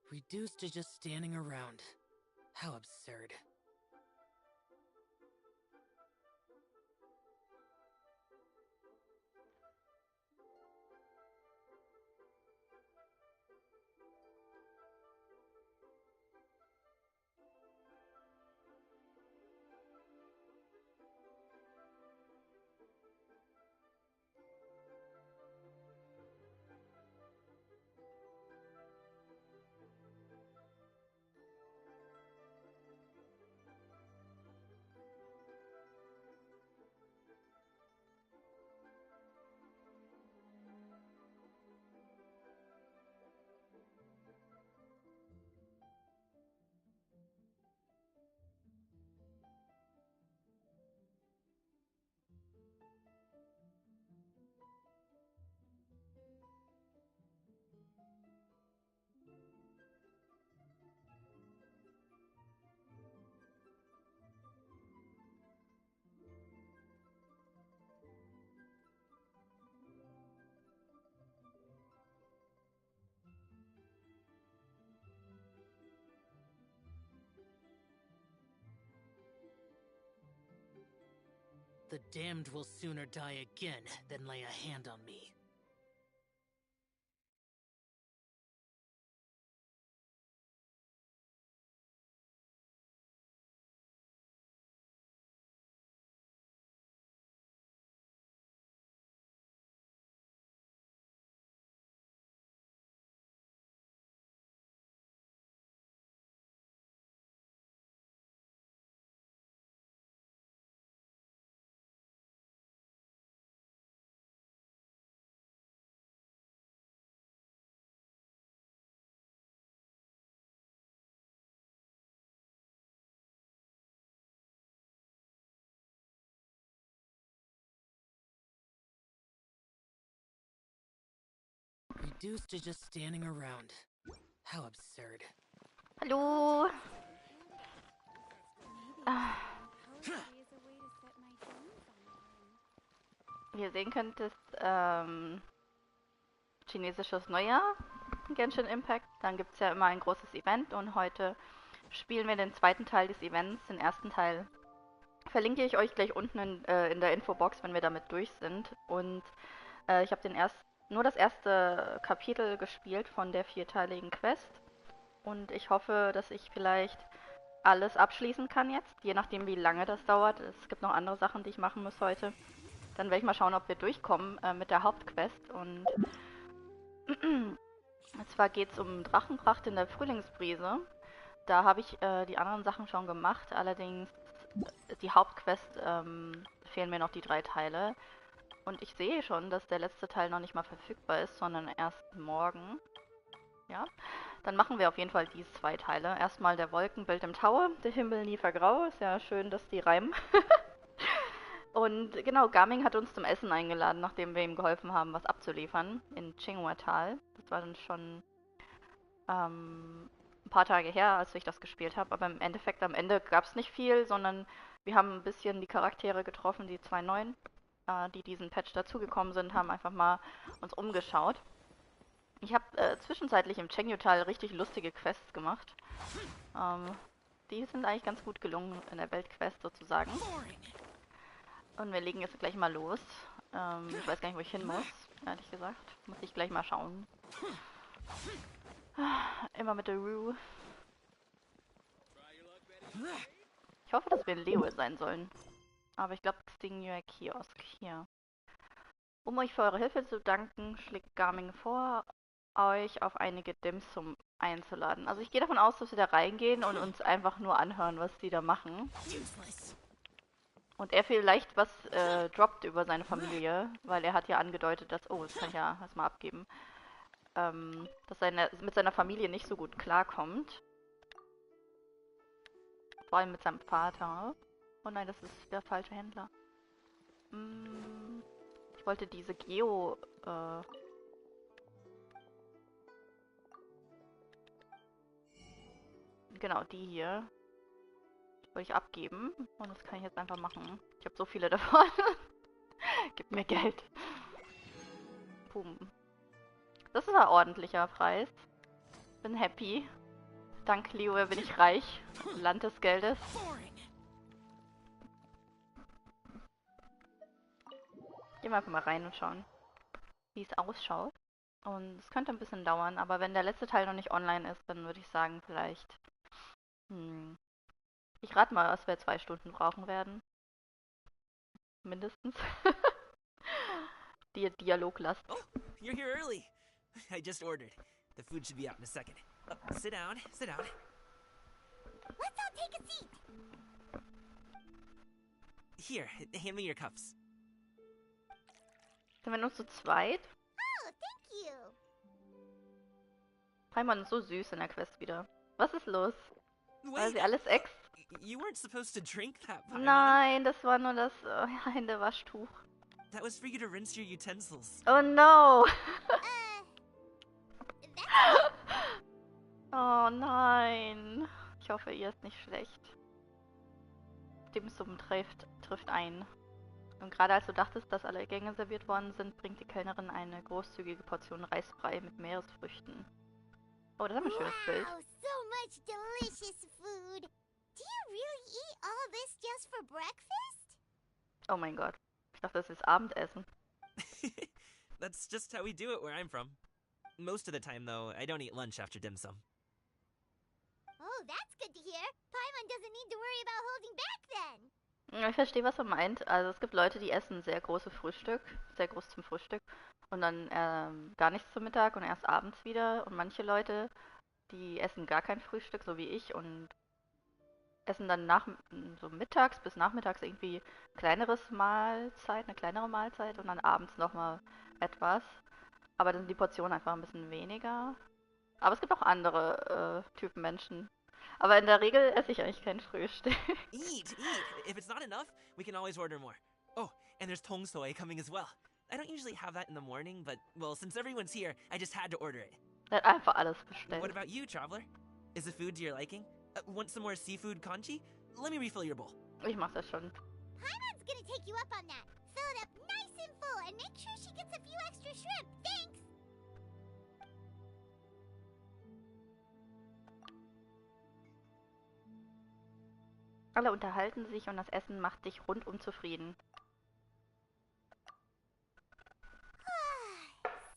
Reduced to just standing around. How absurd. The damned will sooner die again than lay a hand on me. Reduced to just standing around. How absurd. Hallo. Wie ihr sehen könnt, ist chinesisches Neujahr, Genshin Impact. Dann gibt es ja immer ein großes Event und heute spielen wir den zweiten Teil des Events. Den ersten Teil verlinke ich euch gleich unten in der Infobox, wenn wir damit durch sind. Und ich habe nur das erste Kapitel gespielt von der 4-teiligen Quest. Und ich hoffe, dass ich vielleicht alles abschließen kann jetzt, je nachdem wie lange das dauert. Es gibt noch andere Sachen, die ich machen muss heute. Dann werde ich mal schauen, ob wir durchkommen mit der Hauptquest. Und zwar geht es um Drachenpracht in der Frühlingsbrise. Da habe ich die anderen Sachen schon gemacht, allerdings die Hauptquest fehlen mir noch die 3 Teile. Und ich sehe schon, dass der letzte Teil noch nicht mal verfügbar ist, sondern erst morgen. Ja, dann machen wir auf jeden Fall diese 2 Teile. Erstmal der Wolken, Bild im Taue, der Himmel nie vergrau. Ist ja schön, dass die reimen. Und genau, Gaming hat uns zum Essen eingeladen, nachdem wir ihm geholfen haben, was abzuliefern in Xinyue-Tal. Das war dann schon ein paar Tage her, als ich das gespielt habe. Aber im Endeffekt, am Ende gab es nicht viel, sondern wir haben ein bisschen die Charaktere getroffen, die 2 neuen, die diesen Patch dazugekommen sind, haben einfach mal uns umgeschaut. Ich habe zwischenzeitlich im Xinyue-Tal richtig lustige Quests gemacht. Die sind eigentlich ganz gut gelungen in der Weltquest sozusagen. Und wir legen jetzt gleich mal los. Ich weiß gar nicht, wo ich hin muss, ehrlich gesagt. Muss ich gleich mal schauen. Immer mit der Rue. Ich hoffe, dass wir Leo sein sollen. Aber ich glaube, Xinyue-Kiosk hier. Um euch für eure Hilfe zu danken, schlägt Gaming vor, euch auf einige Dimsum einzuladen. Also ich gehe davon aus, dass wir da reingehen und uns einfach nur anhören, was die da machen. Und er vielleicht was droppt über seine Familie, weil er hat ja angedeutet, dass, oh, das kann ich ja erstmal abgeben, dass er mit seiner Familie nicht so gut klarkommt. Vor allem mit seinem Vater. Oh nein, das ist der falsche Händler. Ich wollte diese Geo, genau, die hier. Wollte ich abgeben. Und das kann ich jetzt einfach machen. Ich habe so viele davon. Gib mir Geld. Boom. Das ist ein ordentlicher Preis. Bin happy. Dank Liu bin ich reich. Land des Geldes. Gehen wir einfach mal rein und schauen, wie es ausschaut. Und es könnte ein bisschen dauern, aber wenn der letzte Teil noch nicht online ist, dann würde ich sagen, vielleicht... Ich rate mal, dass wir 2 Stunden brauchen werden. Mindestens. Die Dialoglast. Oh, you're here early. I just ordered. The food should be out in a second. Sit down, sit down. Let's all take a seat. Here, hand me your cups. Sind wir nur zu zweit? Oh, thank you. Paimon ist so süß in der Quest wieder. Was ist los? Weil Wait, sie alles ex... you weren't supposed to drink that, Paimon. Nein, das war nur das Händewaschtuch. That was for you to rinse your utensils. Oh no! That's Oh nein. Ich hoffe, ihr ist nicht schlecht. Dimsum trifft ein. Und gerade als du dachtest, dass alle Gänge serviert worden sind, bringt die Kellnerin eine großzügige Portion Reisbrei mit Meeresfrüchten. Oh, das ist ein schönes Bild. wow, so much delicious food. Do you really eat all this just for breakfast? Oh mein Gott. Ich dachte, das ist Abendessen. That's just how we do it where I'm from. Most of the time, though, I don't eat lunch after dim sum. Oh, that's good to hear. Paimon doesn't need to worry about holding back then. Ja, ich verstehe, was er meint. Also es gibt Leute, die essen sehr große Frühstück, sehr groß zum Frühstück und dann gar nichts zum Mittag und erst abends wieder. Und manche Leute, die essen gar kein Frühstück, so wie ich, und essen dann so mittags bis nachmittags irgendwie eine kleinere Mahlzeit und dann abends nochmal etwas. Aber dann sind die Portionen einfach ein bisschen weniger. Aber es gibt auch andere Typen Menschen. Aber in der Regel esse ich eigentlich kein Frühstück. Eat, eat. If it's not enough, we can always order more. Oh, and there's tongsoi coming as well. I don't usually have that in the morning, but, well, since everyone's here, I just had to order it. Er hat einfach alles What bestellt. about you, traveler? Is the food to your liking? Want some more seafood kanchi? Let me refill your bowl. Ich mach das schon. Paimon's gonna take you up on that. Fill it up nice and full and make sure she gets a few extra shrimp. Thanks. Alle unterhalten sich und das Essen macht dich rundum zufrieden.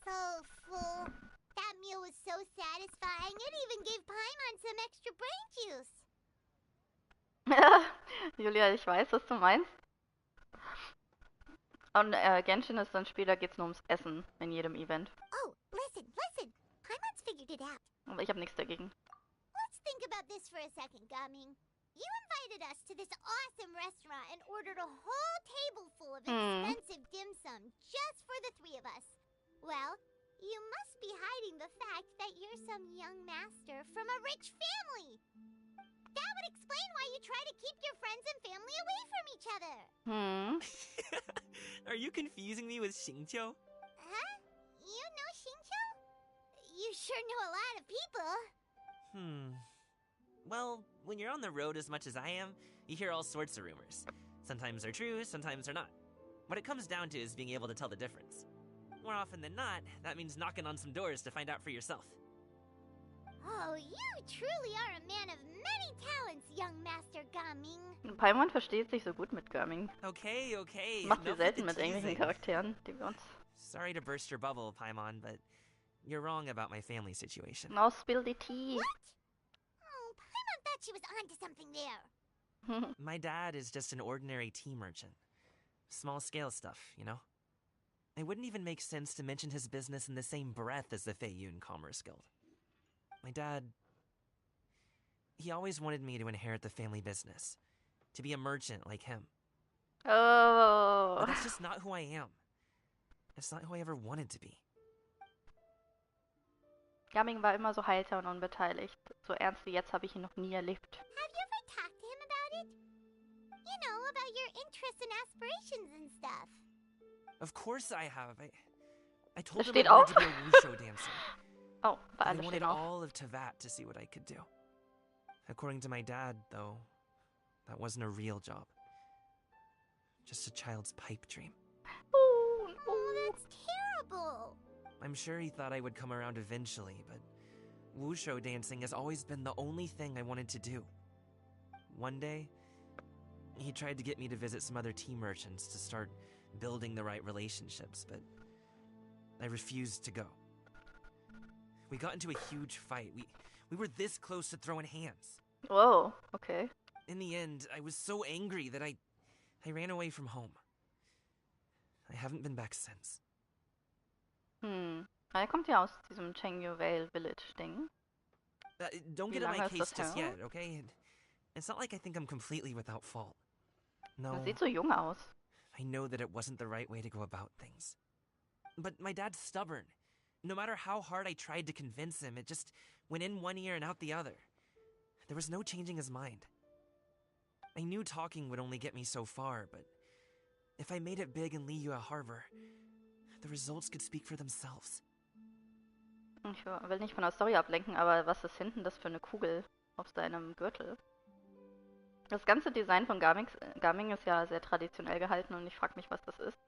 So full. That meal was so satisfying. It even gave Paimon some extra brain juice. Julia, ich weiß, was du meinst. Und Genshin ist so ein Spiel, da geht's nur ums Essen in jedem Event. Oh, listen. Paimon's figured it out. Aber ich habe nichts dagegen. Let's think about this for a second, Gaming. You invited us to this awesome restaurant and ordered a whole table full of expensive dim sum just for the 3 of us. Well, you must be hiding the fact that you're some young master from a rich family. That would explain why you try to keep your friends and family away from each other. Are you confusing me with Xingqiu? Huh? You know Xingqiu? You sure know a lot of people. Well, when you're on the road as much as I am, you hear all sorts of rumors. Sometimes they're true, sometimes they're not. What it comes down to is being able to tell the difference. More often than not, that means knocking on some doors to find out for yourself. Oh, you truly are a man of many talents, young Master Gaming. Paimon versteht sich so gut mit Gaming. Okay. Macht sie enough with selten the mit irgendwelchen teasing. Charakteren, die wir uns... Sorry to burst your bubble, Paimon, but you're wrong about my family situation. Now spill the tea. What? Oh, Paimon thought she was onto something there. My dad is just an ordinary tea merchant. Small scale stuff, you know? It wouldn't even make sense to mention his business in the same breath as the Feiyun Commerce Guild. My dad... he always wanted me to inherit the family business. To be a merchant like him. Oh. But that's just not who I am. It's not who I ever wanted to be. Gaming war immer so heiter und unbeteiligt. So ernst wie jetzt habe ich ihn noch nie erlebt. Have you ever talked to him about it? You know, about your interests and aspirations and stuff. Of course I have. I told him steht I wanted auf. to be a wushu dancer. Oh, bei But I alle wanted stehen auf. all of Tevat to see what I could do. According to my dad, though, that wasn't a real job. Just a child's pipe dream. Oh, that's terrible. I'm sure he thought I would come around eventually, but Wushu dancing has always been the only thing I wanted to do. One day, he tried to get me to visit some other tea merchants to start building the right relationships, but I refused to go. We got into a huge fight. We were this close to throwing hands. Whoa, okay. In the end, I was so angry that I ran away from home. I haven't been back since. Er kommt ja aus diesem Xinyue-Village-Ding. Don't Wie get on my lange ist case das just her? yet, okay? It's not like I think I'm completely without fault. No, Er sieht so jung aus. I know that it wasn't the right way to go about things. But my dad's stubborn. No matter how hard I tried to convince him, it just went in one ear and out the other. There was no changing his mind. I knew talking would only get me so far, but if I made it big in Liyue Harbor, the results could speak for themselves. Ich will nicht von der Story ablenken, aber was ist hinten das für eine Kugel auf seinem Gürtel? Das ganze Design von Gaming ist ja sehr traditionell gehalten und ich frage mich, was das ist.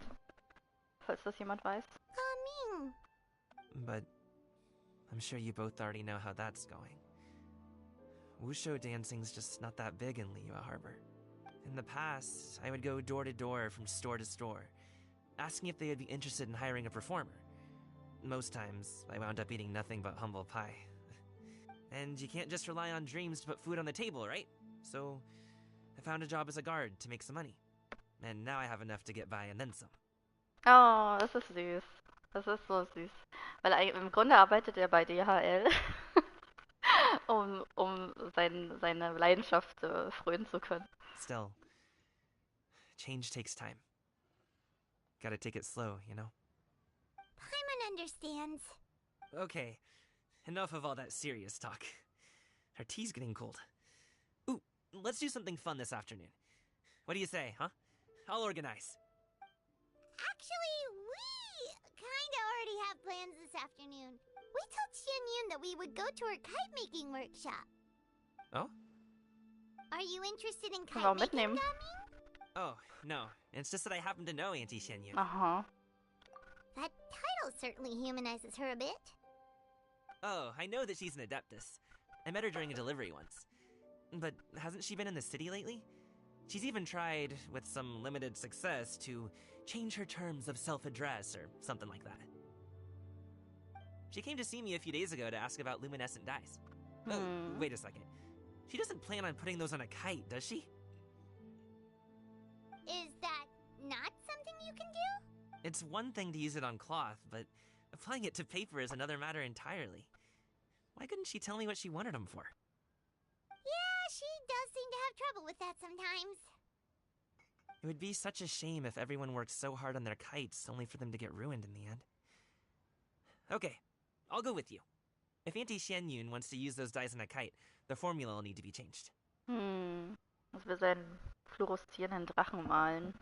Falls das jemand weiß. Gaming. But I'm sure you both already know how that's going. Wushu dancing's just not that big in Liyue Harbor. In the past, I would go door to door from store to store, asking if they would be interested in hiring a performer. Most times, I wound up eating nothing but humble pie. And you can't just rely on dreams to put food on the table, right? So, I found a job as a guard to make some money. And now I have enough to get by and then some. Oh, das ist süß. Das ist so süß. Weil im Grunde arbeitet er bei DHL, um seine Leidenschaft frönen zu können. Still, change takes time. Gotta take it slow, you know? Paimon understands. Okay, enough of all that serious talk. Our tea's getting cold. Ooh, let's do something fun this afternoon. What do you say, huh? I'll organize. Actually, we kinda already have plans this afternoon. We told Xianyun that we would go to her kite-making workshop. Oh? Are you interested in Können wir auch kite-making, mitnehmen. Gaming? Oh, no. It's just that I happen to know Auntie Xianyun. Aha. That title certainly humanizes her a bit. Oh, I know that she's an adeptus. I met her during a delivery once. But hasn't she been in the city lately? She's even tried, with some limited success, to change her terms of self-address or something like that. She came to see me a few days ago to ask about luminescent dyes. Oh, wait a second. She doesn't plan on putting those on a kite, does she? Is that not something you can do? It's one thing to use it on cloth, but applying it to paper is another matter entirely. Why couldn't she tell me what she wanted them for? Yeah, she does seem to have trouble with that sometimes. It would be such a shame if everyone worked so hard on their kites only for them to get ruined in the end. Okay, I'll go with you. If Auntie Xianyun wants to use those dyes on a kite, the formula will need to be changed. Dass wir seinen fluoreszierenden Drachen malen.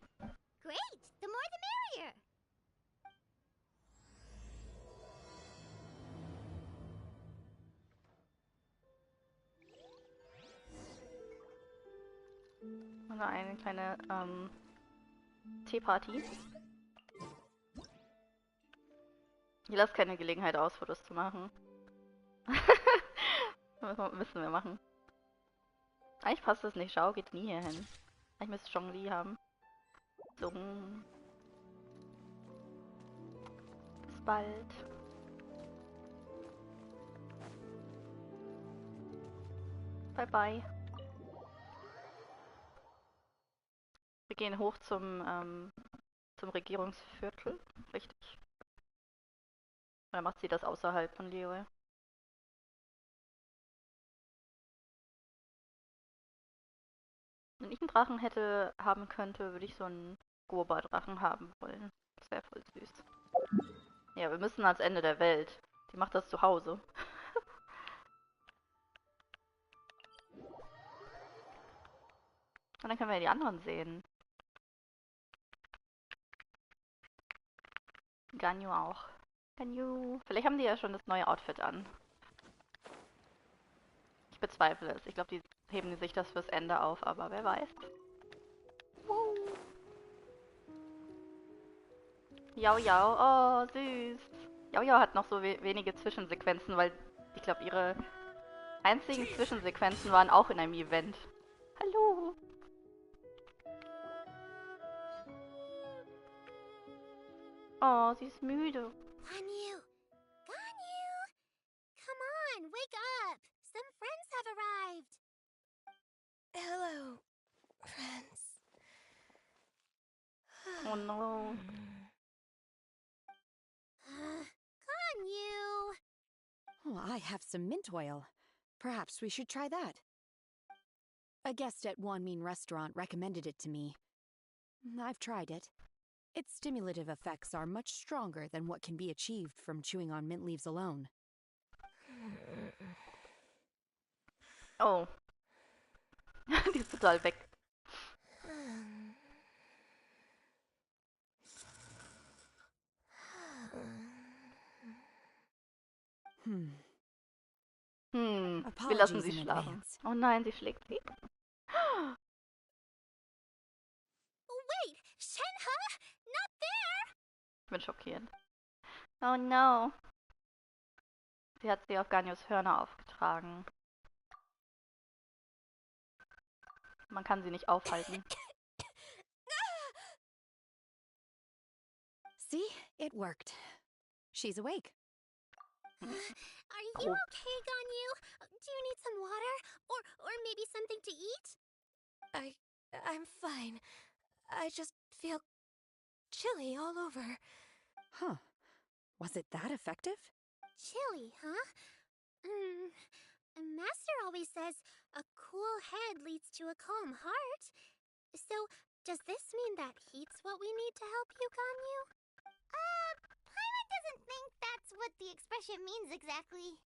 Great! The more the merrier! Oder eine kleine Teeparty. Ich lasse keine Gelegenheit aus, Fotos zu machen. Müssen wir machen. Eigentlich passt das nicht. Schau geht nie hier hin. Ich müsste Zhongli haben. So. Bis bald. Bye bye. Wir gehen hoch zum Regierungsviertel. Richtig. Oder macht sie das außerhalb von Liyue? Wenn ich einen Drachen haben könnte, würde ich so einen Goba-Drachen haben wollen. Das wäre voll süß. Ja, wir müssen ans Ende der Welt. Die macht das zu Hause. Und dann können wir ja die anderen sehen. Ganyu auch. Ganyu. Vielleicht haben die ja schon das neue Outfit an. Ich bezweifle es. Ich glaube, die heben sich das fürs Ende auf, aber wer weiß. Yao Yao. Oh, süß. Yao Yao hat noch so wenige Zwischensequenzen, weil Ich glaube, ihre einzigen Zwischensequenzen waren auch in einem Event. Hallo! Oh, sie ist müde. Ganyu! Ganyu! Come on, wake up! Some friends have arrived! Hello, friends. Oh no. Ganyu! Oh, I have some mint oil. Perhaps we should try that. A guest at Wanmin restaurant recommended it to me. I've tried it. Its stimulative effects are much stronger than what can be achieved from chewing on mint leaves alone. Oh. Die ist total weg. Wir lassen sie schlafen. Oh nein, sie schlägt sie. Wait! Shenhe! Not there! Ich bin schockiert. Oh no. Sie hat sie auf Ganyos Hörner aufgetragen. Man kann sie nicht aufhalten. See? It worked. She's awake. Are you okay, Ganyu? Do you need some water? Or maybe something to eat? I'm fine. I just feel chilly all over. Huh. Was it that effective? Chilly, huh? Master always says a cool head leads to a calm heart. So, does this mean that heat's what we need to help you, Ganyu? Paimon doesn't think that's what the expression means exactly.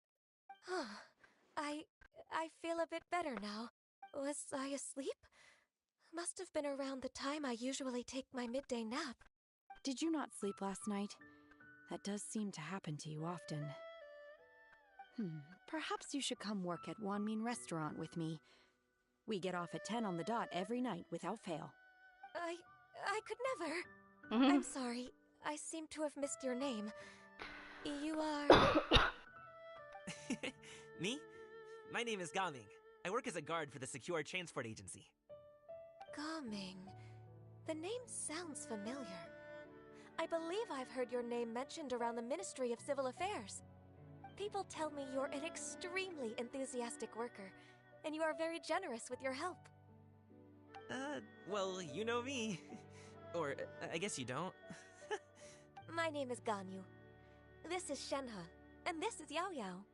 I feel a bit better now. Was I asleep? Must have been around the time I usually take my midday nap. Did you not sleep last night? That does seem to happen to you often. Perhaps you should come work at Wanmin restaurant with me. We get off at 10 on the dot every night without fail. I could never. I'm sorry. I seem to have missed your name. You are... Me? My name is Gaming. I work as a guard for the Secure Transport Agency. Gaming. The name sounds familiar. I believe I've heard your name mentioned around the Ministry of Civil Affairs. People tell me you're an extremely enthusiastic worker, and you are very generous with your help. Well, you know me. Or, I guess you don't. My name is Ganyu. This is Shenhe, and this is Yao Yao.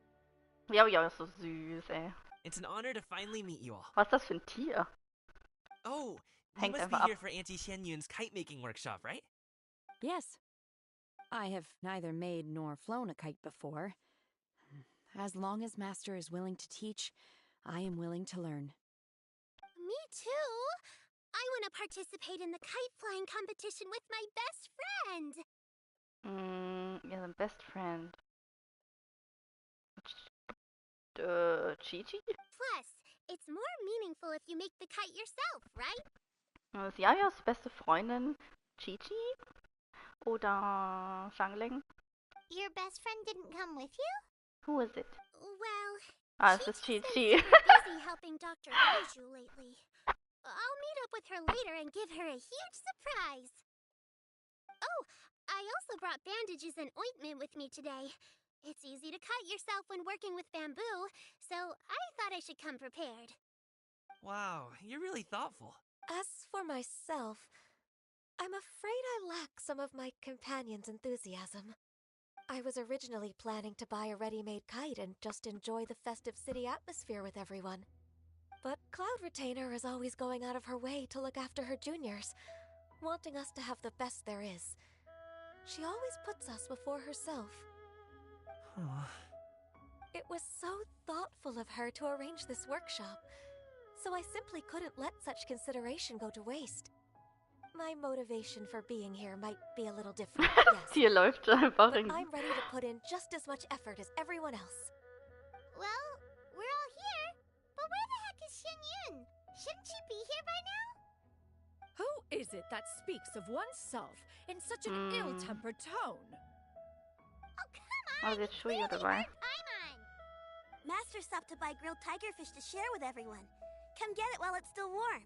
Yao Yao ist so süß, ey. It's an honor to finally meet you all. Was ist das für ein Tier? Oh, you Hängt must be einfach here ab. for Auntie Xianyun's kite-making workshop, right? Yes. I have neither made nor flown a kite before. As long as Master is willing to teach, I am willing to learn. Me too! I want to participate in the kite flying competition with my best friend! You're the best friend. Chi-Chi? Plus, it's more meaningful if you make the kite yourself, right? Ist Yayas beste Freundin Chi-Chi? Oder Xiangling? Your best friend didn't come with you? Who is it? Well, Es ist Chi-Chi's Chi-Chi. been super busy helping Dr. Kaiju lately. I'll meet up with her later and give her a huge surprise. Oh, I also brought bandages and ointment with me today. It's easy to cut yourself when working with bamboo, so I thought I should come prepared. Wow, you're really thoughtful. As for myself, I'm afraid I lack some of my companion's enthusiasm. I was originally planning to buy a ready-made kite and just enjoy the festive city atmosphere with everyone. But Cloud Retainer is always going out of her way to look after her juniors, wanting us to have the best there is. She always puts us before herself. It was so thoughtful of her to arrange this workshop, so I simply couldn't let such consideration go to waste. My motivation for being here might be a little different, yes. Hier läuft einfach But I'm ready to put in just as much effort as everyone else. Well, we're all here, but where the heck is Xianyun? Shouldn't she be here by now? Who is it that speaks of oneself in such an ill-tempered tone? Oh, come on! Also jetzt Schuyo dabei. Paimon! Master stopped to buy grilled tigerfish to share with everyone. Come get it while it's still warm.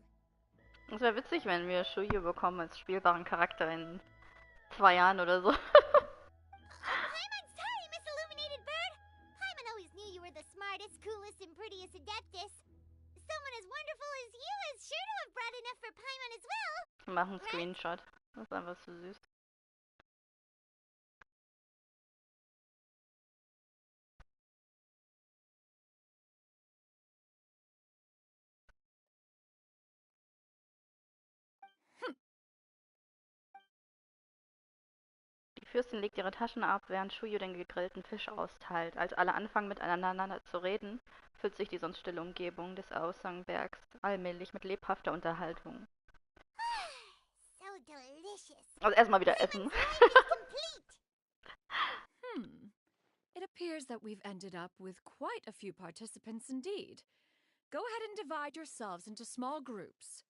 Es wäre witzig, wenn wir Xinyue bekommen als spielbaren Charakter in 2 Jahren oder so. I'm sorry, Miss Illuminated Bird. Paimon always knew you were the smartest, coolest, and prettiest adeptus. Someone as wonderful as you is sure to have brought enough for Paimon as well. Wir machen einen Screenshot. Das ist einfach so süß. Die Fürstin legt ihre Taschen ab, während Xinyue den gegrillten Fisch austeilt. Als alle anfangen miteinander zu reden, füllt sich die sonst stille Umgebung des Aocang-Bergs allmählich mit lebhafter Unterhaltung. So delicious. Also erstmal wieder essen. It appears that we've ended up with quite a few participants indeed. Go ahead and divide yourselves into small groups.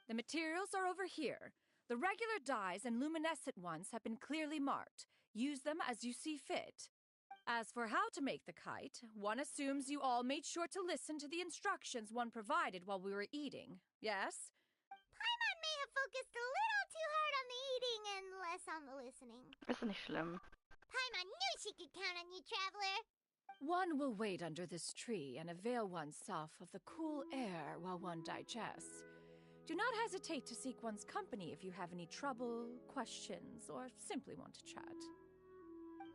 The materials are over here. The regular dyes and luminescent ones have been clearly marked. Use them as you see fit. As for how to make the kite, one assumes you all made sure to listen to the instructions one provided while we were eating. Yes? Paimon may have focused a little too hard on the eating and less on the listening. Ist nicht schlimm. Paimon knew she could count on you, traveler. One will wait under this tree and avail oneself of the cool air while one digests. Do not hesitate to seek one's company if you have any trouble, questions, or simply want to chat.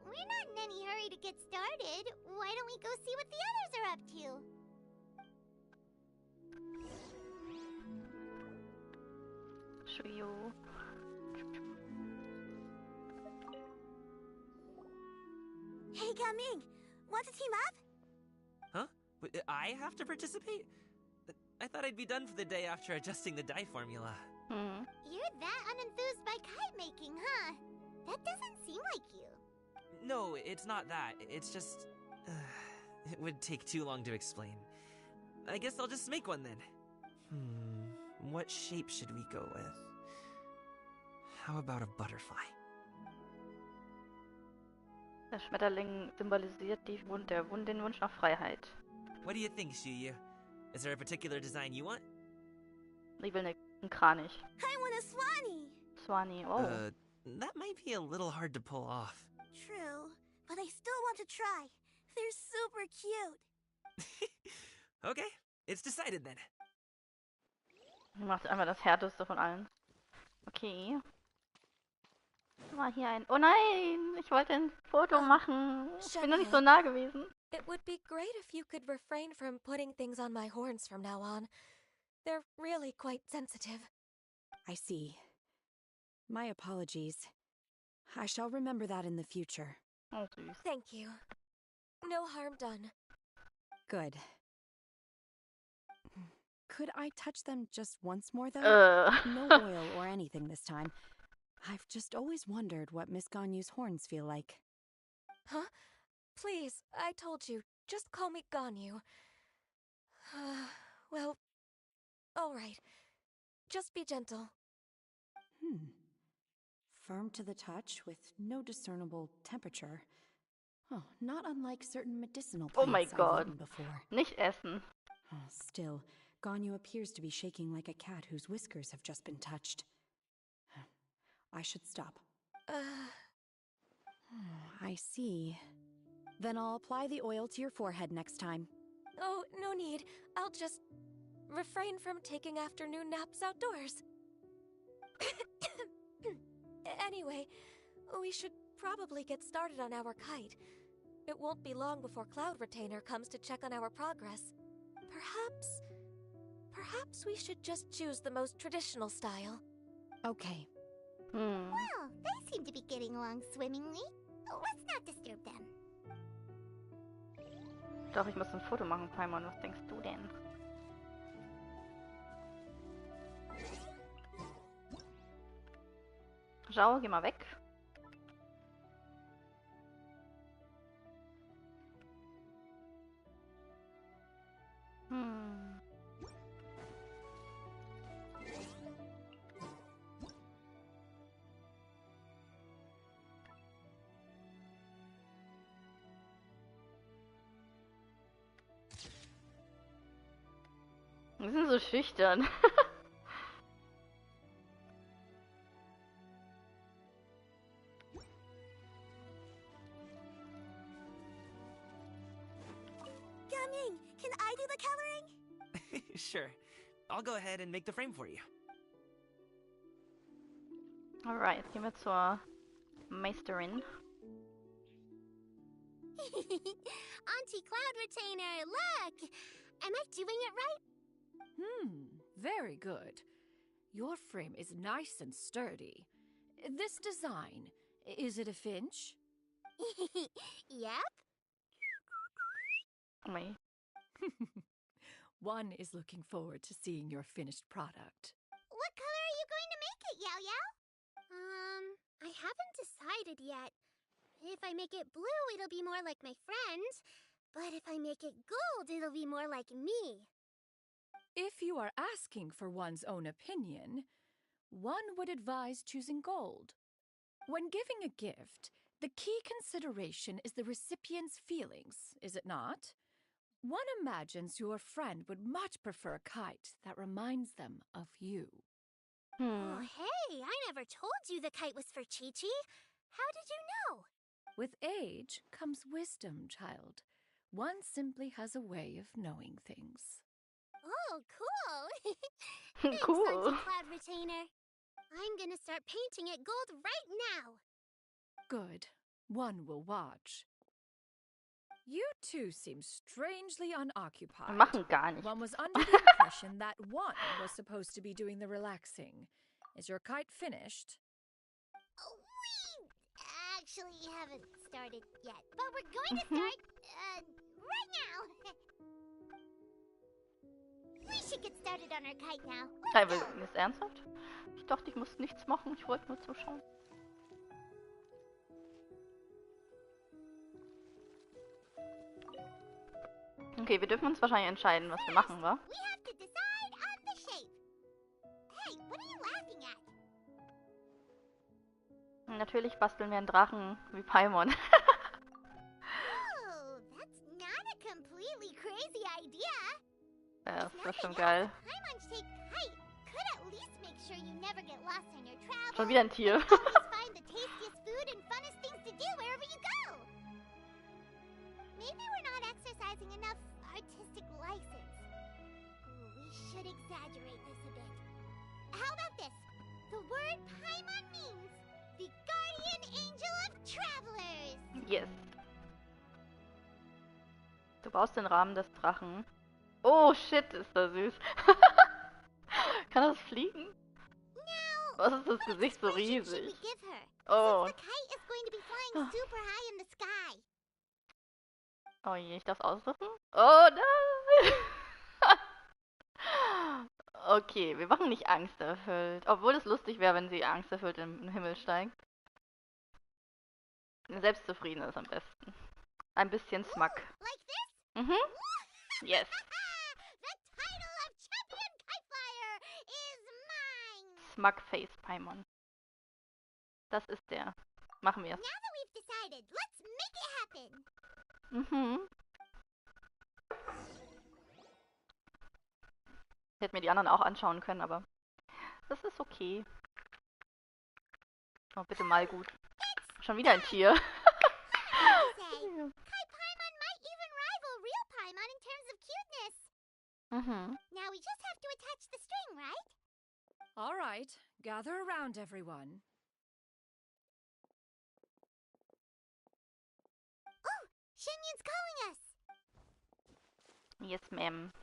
We're not in any hurry to get started. Why don't we go see what the others are up to? Xinyue. Hey, Gaming! Want to team up? Huh? But I have to participate? I thought I'd be done for the day after adjusting the dye formula. You're that unenthused by kite making, huh? That doesn't seem like you. No, it's not that. It's just... it would take too long to explain. I guess I'll just make one then. What shape should we go with? How about a butterfly? Der Schmetterling symbolisiert den Wunsch nach Freiheit. What do you think, Xinyue? Is there a particular design you want? Ich will einen Kranich. I want a swanee! Swanee, oh. That might be a little hard to pull off. True, but I still want to try. They're super cute. Okay, it's decided then. Ich mache einfach das härteste von allen. Okay. Mal hier ein... Oh nein! Ich wollte ein Foto machen. Ich bin noch nicht so nah gewesen. It would be great if you could refrain from putting things on my horns from now on. They're really quite sensitive. I see. My apologies. I shall remember that in the future. Oh, süß. Thank you. No harm done. Good. Could I touch them just once more, though? No oil or anything this time. I've just always wondered what Miss Ganyu's horns feel like. Huh? Please, I told you. Just call me Ganyu. Well, all right. Just be gentle. Firm to the touch with no discernible temperature. Oh, not unlike certain medicinal Oh my plants I've God. eaten before. Nicht essen. Oh, still, Ganyu appears to be shaking like a cat whose whiskers have just been touched. I should stop. I see. Then I'll apply the oil to your forehead next time. Oh, no need. I'll just refrain from taking afternoon naps outdoors. Anyway, we should probably get started on our kite. It won't be long before Cloud Retainer comes to check on our progress. Perhaps we should just choose the most traditional style. Okay. Well, they seem to be getting along swimmingly. Let's not disturb them. Doch, ich muss ein Foto machen, Paimon. Was denkst du denn? Schau, geh mal weg. Die sind so schüchtern. Gaming, can I do the coloring? Sure. I'll go ahead and make the frame for you. Alright, gehen wir zur Meisterin. Auntie Cloud Retainer, look! Am I doing it right? Very good. Your frame is nice and sturdy. This design, is it a finch? Yep. Me. One is looking forward to seeing your finished product. What color are you going to make it, Yao Yao? I haven't decided yet. If I make it blue, it'll be more like my friend. But if I make it gold, it'll be more like me. If you are asking for one's own opinion, one would advise choosing gold. When giving a gift, the key consideration is the recipient's feelings, is it not? One imagines your friend would much prefer a kite that reminds them of you. Oh, hey, I never told you the kite was for Chi-Chi. How did you know? With age comes wisdom, child. One simply has a way of knowing things. Oh, cool. Thanks, Cool. Auntie Cloud Retainer. I'm gonna start painting it gold right now. Good. One will watch. You two seem strangely unoccupied. Wir machen gar nichts. One was under the impression that one was supposed to be doing the relaxing. Is your kite finished? We actually haven't started yet, but we're going to start right now. We should get started on our kite now. Hey, ist ernsthaft? Ich dachte, ich muss nichts machen. Ich wollte nur zuschauen. Okay, wir dürfen uns wahrscheinlich entscheiden, was wir machen, wa? We have to decide on the shape. Hey, what are you laughing at? Natürlich basteln wir einen Drachen wie Paimon. Oh, that's not a completely crazy idea. Ja, das war schon geil. Paimon's shaped kite could at least make sure you never get lost on your travels. Schon wieder ein Tier. Always find the tastiest food and funnest things to do wherever you go. Maybe we're not exercising enough artistic license. Ooh, we should exaggerate this a bit. How about this? The word Paimon means the guardian angel of travelers. Yes. Du baust den Rahmen des Drachen. Oh shit, ist das süß. Kann das fliegen? Now, Was ist das what Gesicht so expression should riesig? we give her? Oh. Since the kite is going to be flying super high in the sky. Oh je, ich darf es aussuchen? Oh nein! Okay, wir machen nicht angsterfüllt. Obwohl es lustig wäre, wenn sie angsterfüllt im Himmel steigt. Selbstzufrieden ist am besten. Ein bisschen Smack. Like this? Mhm. Yes. The title of champion kite flyer is mine. Smugface Paimon. Das ist der. Machen wir. Now that we've decided, let's make it happen. Mhm. Ich hätte mir die anderen auch anschauen können, aber das ist okay. Oh, bitte mal gut. Schon wieder ein Tier. Say, Kite Paimon might even rival real Paimon in terms of cuteness. Mhm. Now we just have to attach the string, right? All right, gather around, everyone. Oh, Xianyun's calling us. Yes, ma'am.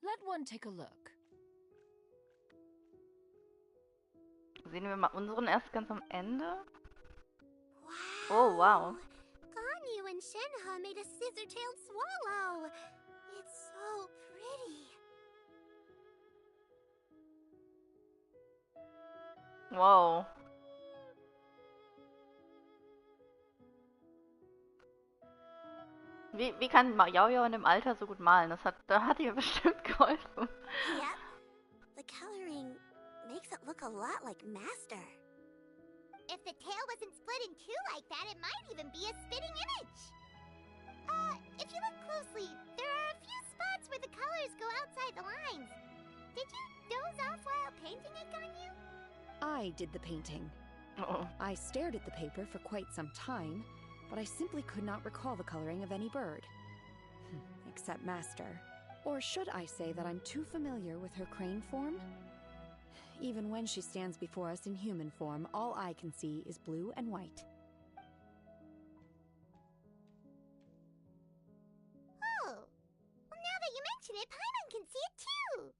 Let one take a look. Sehen wir mal unseren erst ganz am Ende. Wow. Oh, wow. Ganyu and Shenhe made a scissor-tailed swallow. It's so pretty. Wow. Wie kann Yao Yao in dem Alter so gut malen? Da hat ihr bestimmt geholfen. Yep. The coloring makes it look a lot like Master. If the tail wasn't split in two like that, it might even be a spitting image. If you look closely, there are a few spots where the colors go outside the lines. Did you doze off while painting it, Ganyu? I did the painting. Oh. I stared at the paper for quite some time, but I simply could not recall the coloring of any bird. Except Master. Or should I say that I'm too familiar with her crane form? Even when she stands before us in human form, all I can see is blue and white. Oh, well now that you mention it, Paimon can see it too!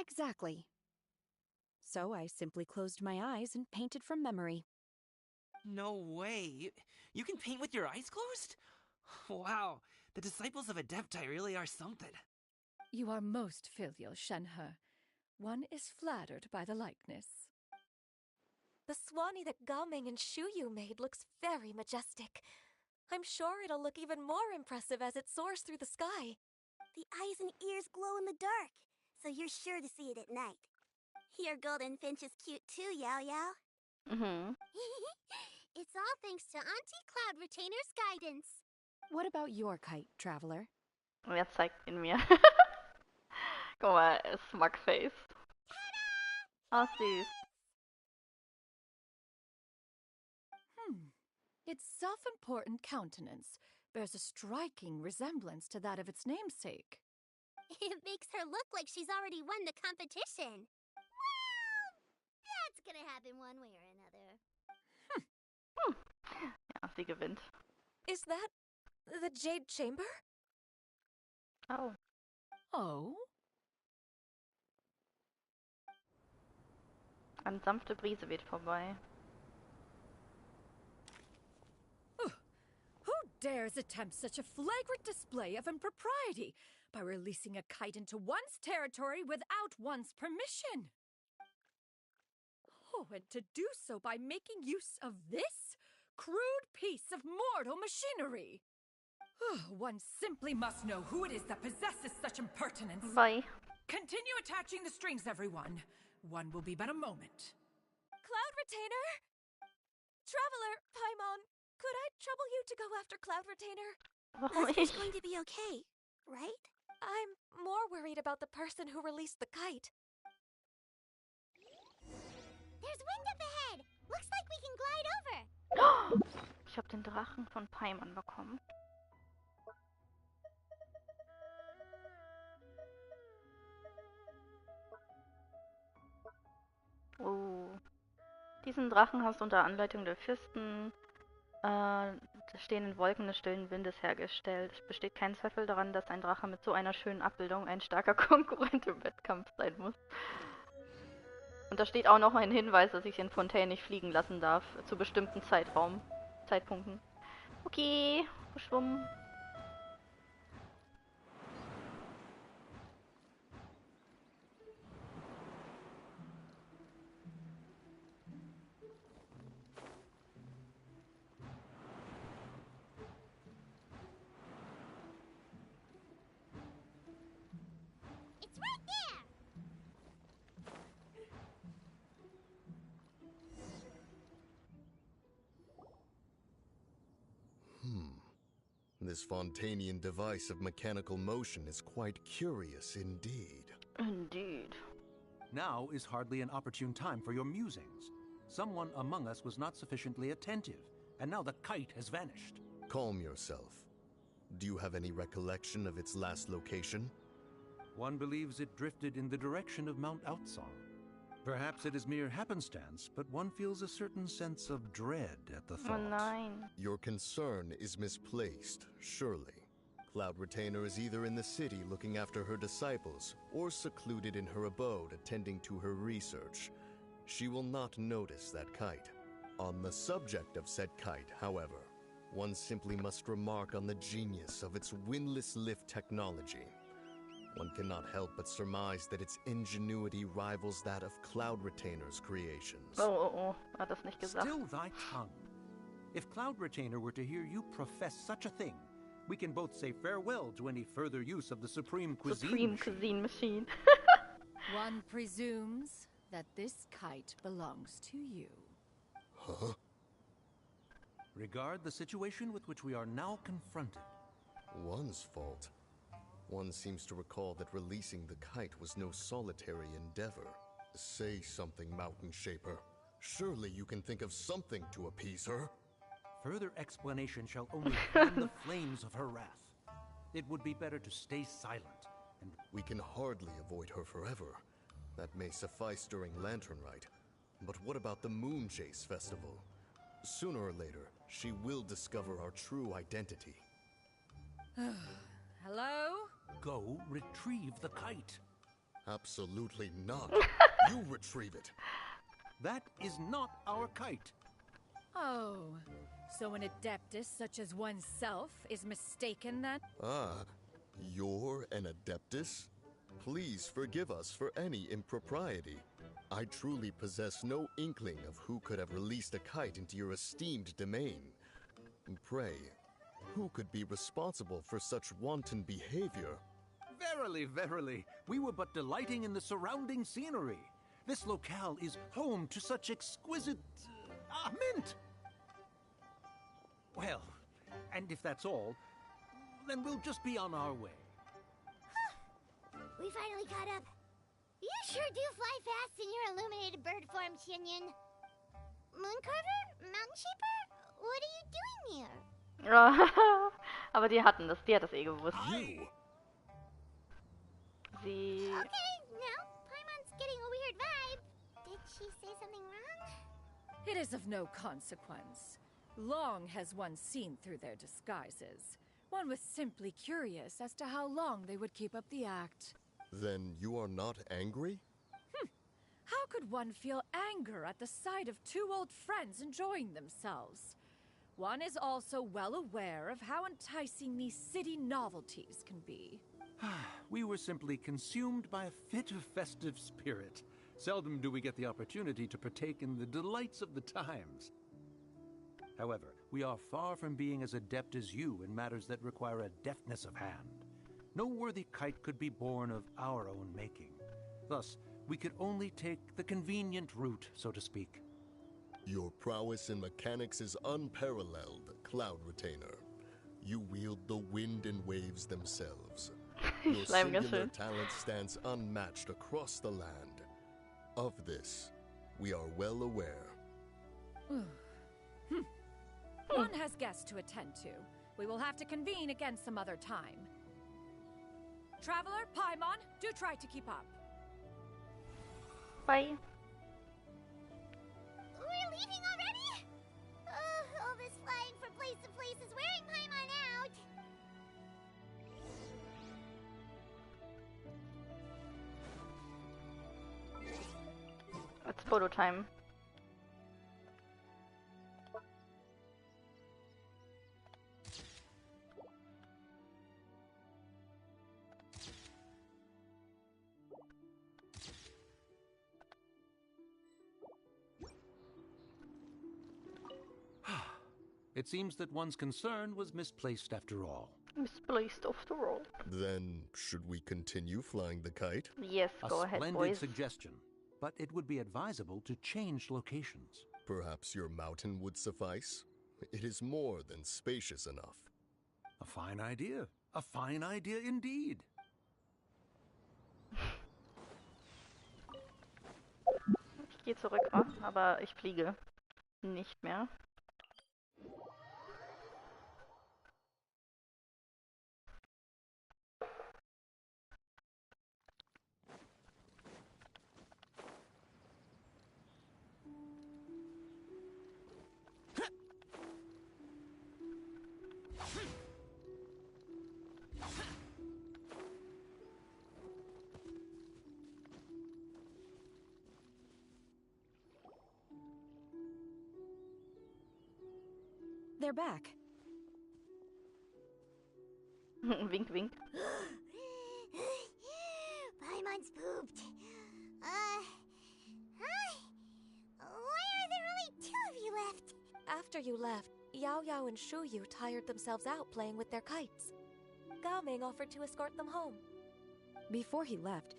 Exactly. So I simply closed my eyes and painted from memory. No way. You can paint with your eyes closed? Wow, the disciples of Adepti really are something. You are most filial, Shenhe. One is flattered by the likeness. The swanny that Gaming and Shuyu made looks very majestic. I'm sure it'll look even more impressive as it soars through the sky. The eyes and ears glow in the dark, so you're sure to see it at night. Your golden finch is cute too, Yao Yao. Mhm. It's all thanks to Auntie Cloud Retainer's guidance. What about your kite, Traveler? Und jetzt zeigt ihn mir. Guck mal, Smugface. Oh, süß. Its self-important countenance bears a striking resemblance to that of its namesake. It makes her look like she's already won the competition. Well, that's gonna happen one way or another. Ja, sie gewinnt. Is that the Jade Chamber? Oh. Oh? Eine sanfte Brise weht vorbei. Who dares attempt such a flagrant display of impropriety by releasing a kite into one's territory without one's permission? Oh, and to do so by making use of this crude piece of mortal machinery. One simply must know who it is that possesses such impertinence. Bye. Continue attaching the strings, everyone. One will be but a moment. Cloud Retainer? Traveler, Paimon, could I trouble you to go after Cloud Retainer? Warum Master's ich? going to be okay, right? I'm more worried about the person who released the kite. There's wind up ahead! Looks like we can glide over! Ich habe den Drachen von Paimon bekommen. Diesen Drachen hast du unter Anleitung der Fürsten des stehenden Wolken des stillen Windes hergestellt. Es besteht kein Zweifel daran, dass ein Drache mit so einer schönen Abbildung ein starker Konkurrent im Wettkampf sein muss. Und da steht auch noch ein Hinweis, dass ich den Fontaine nicht fliegen lassen darf, zu bestimmten Zeitpunkten. Okay, geschwommen. It's right there! This Fontanian device of mechanical motion is quite curious indeed. Indeed. Now is hardly an opportune time for your musings. Someone among us was not sufficiently attentive, and now the kite has vanished. Calm yourself. Do you have any recollection of its last location? One believes it drifted in the direction of Mount Aocang. Perhaps it is mere happenstance, but one feels a certain sense of dread at the Oh thought. nein. Your concern is misplaced, surely. Cloud Retainer is either in the city looking after her disciples, or secluded in her abode attending to her research. She will not notice that kite. On the subject of said kite, however, one simply must remark on the genius of its windless lift technology. One cannot help but surmise that its ingenuity rivals that of Cloud Retainer's creations. Oh, hat das nicht gesagt. Still thy tongue. If Cloud Retainer were to hear you profess such a thing, we can both say farewell to any further use of the Supreme Cuisine Supreme Machine. Cuisine Machine. One presumes that this kite belongs to you. Huh? Regard the situation with which we are now confronted. One's fault? One seems to recall that releasing the kite was no solitary endeavor. Say something, Mountain Shaper. Surely you can think of something to appease her. Further explanation shall only fan the flames of her wrath. It would be better to stay silent, and we can hardly avoid her forever. That may suffice during Lantern Rite. But what about the Moon Chase Festival? Sooner or later, she will discover our true identity. Hello? Go retrieve the kite. Absolutely not. You retrieve it. That is not our kite. Oh, so an adeptus such as oneself is mistaken then? Ah, you're an adeptus? Please forgive us for any impropriety. I truly possess no inkling of who could have released a kite into your esteemed domain. Pray, who could be responsible for such wanton behavior? Verily, verily, we were but delighting in the surrounding scenery. This locale is home to such exquisite... mint! Well, and if that's all, then we'll just be on our way. We finally caught up. You sure do fly fast in your illuminated bird form, Xianyun. Mooncarver? Mountain Shaper? What are you doing here? Aber die hat das eh gewusst. You! Sie... Okay, now, Paimon's getting a weird vibe. Did she say something wrong? It is of no consequence. Long has one seen through their disguises. One was simply curious as to how long they would keep up the act. Then you are not angry? How could one feel anger at the sight of two old friends enjoying themselves? One is also well aware of how enticing these city novelties can be. We were simply consumed by a fit of festive spirit. Seldom do we get the opportunity to partake in the delights of the times. However, we are far from being as adept as you in matters that require a deftness of hand. No worthy kite could be born of our own making. Thus, we could only take the convenient route, so to speak. Your prowess in mechanics is unparalleled, Cloud Retainer. You wield the wind and waves themselves. Your singular talent stands unmatched across the land. Of this, we are well aware. One has guests to attend to. We will have to convene again some other time. Traveler, Paimon, do try to keep up. Bye. We're leaving already? All this flying from place to place is wearing Paimon out. It's photo time. It seems that one's concern was misplaced after all. Misplaced after all. Then, should we continue flying the kite? Yes, go ahead, boys. A splendid suggestion, but it would be advisable to change locations. Perhaps your mountain would suffice? It is more than spacious enough. A fine idea. A fine idea indeed. Ich gehe zurück, aber ich fliege nicht mehr. They're back. Wink, wink. Paimon's pooped. Hi. Why are there only two of you left? After you left, Yao Yao and Shu Yu tired themselves out playing with their kites. Gao Ming offered to escort them home. Before he left,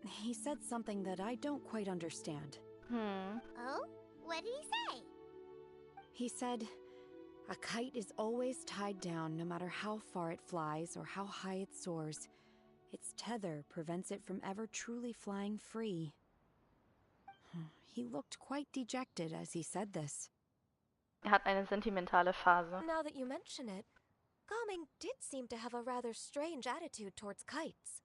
he said something that I don't quite understand. Oh? What did he say? He said, A kite is always tied down no matter how far it flies or how high it soars. Its tether prevents it from ever truly flying free. He looked quite dejected as he said this. Hat eine sentimentale Phase. Now that you mention it, Gaming did seem to have a rather strange attitude towards kites.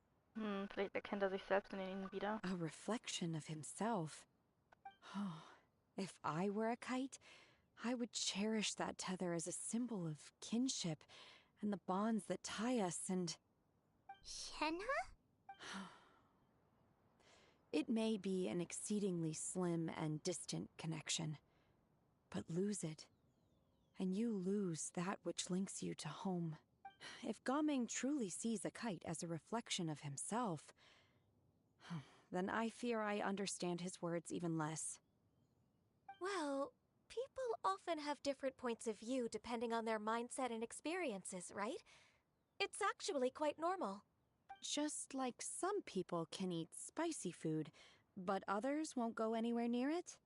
Vielleicht erkennt er sich selbst in ihnen wieder. A reflection of himself. Oh, if I were a kite, I would cherish that tether as a symbol of kinship and the bonds that tie us and... Shenhe? It may be an exceedingly slim and distant connection, but lose it, and you lose that which links you to home. If Gaming truly sees a kite as a reflection of himself, then I fear I understand his words even less. Well, people often have different points of view depending on their mindset and experiences, right? It's actually quite normal. Just like some people can eat spicy food, but others won't go anywhere near it?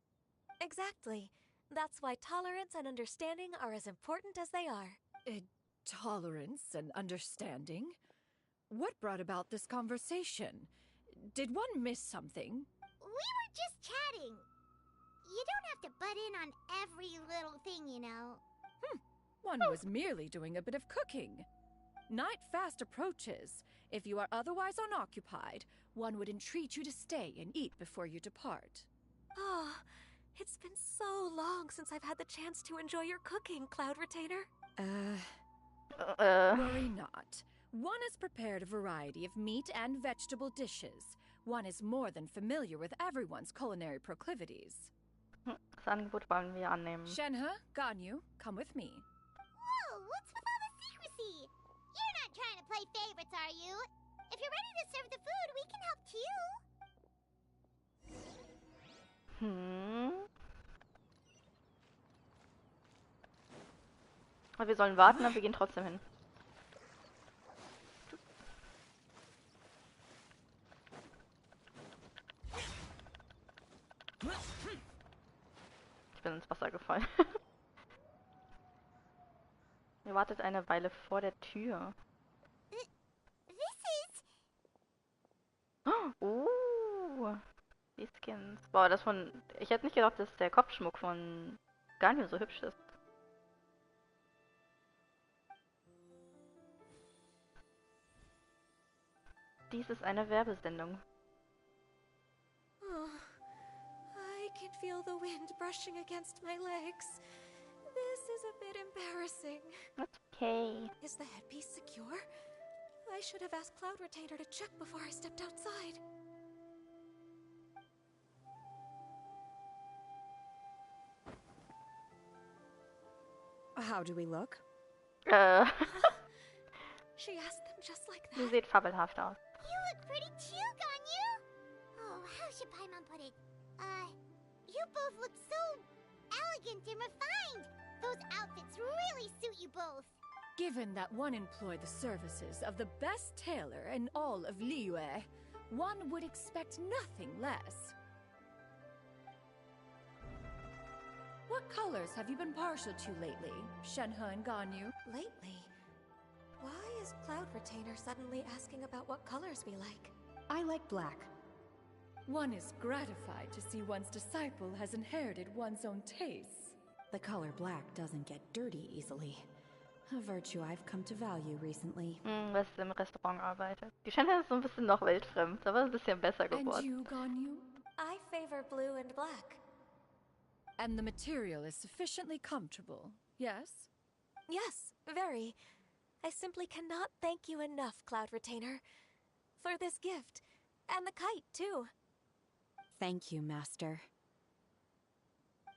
Exactly. That's why tolerance and understanding are as important as they are. Tolerance and understanding? What brought about this conversation? Did one miss something? We were just chatting. You don't have to butt in on every little thing, you know. One was merely doing a bit of cooking. Night fast approaches. If you are otherwise unoccupied, one would entreat you to stay and eat before you depart. Oh, it's been so long since I've had the chance to enjoy your cooking, Cloud Retainer. Worry not. One has prepared a variety of meat and vegetable dishes. One is more than familiar with everyone's culinary proclivities. Das Angebot wollen wir annehmen. Shenhe, Ganyu, come with me. Whoa, what's with all the secrecy? You're not trying to play favorites, are you? If you're ready to serve the food, we can help too. Aber wir sollen warten, aber wir gehen trotzdem hin. Ich bin ins Wasser gefallen. Ihr wartet eine Weile vor der Tür. Die Skins. Boah, das von... Ich hätte nicht gedacht, dass der Kopfschmuck von Ganyu so hübsch ist. Dies ist eine Werbesendung. Oh, I can feel the wind brushing against my legs. This is a bit embarrassing. That's okay. Is the headpiece secure? I should have asked Cloud Retainer to check before I stepped outside. How do we look? She asked them just like that. Sie sieht fabelhaft aus. You look pretty too, Ganyu. Oh, how should Paimon put it? You both look so elegant and refined. Those outfits really suit you both. Given that one employed the services of the best tailor in all of Liyue, one would expect nothing less. What colors have you been partial to lately, Shenhe and Ganyu? Lately? Why is Cloud Retainer suddenly asking about what colors we like? I like black. One is gratified to see one's disciple has inherited one's own tastes. The color black doesn't get dirty easily. A virtue I've come to value recently. Was im Restaurant arbeitet. Die Shenhe ist so ein bisschen noch weltfremd, aber ein bisschen besser And geworden. you, Ganyu? I favor blue and black. And the material is sufficiently comfortable, yes? Yes, very. I simply cannot thank you enough, Cloud Retainer, for this gift. And the kite, too. Thank you, Master.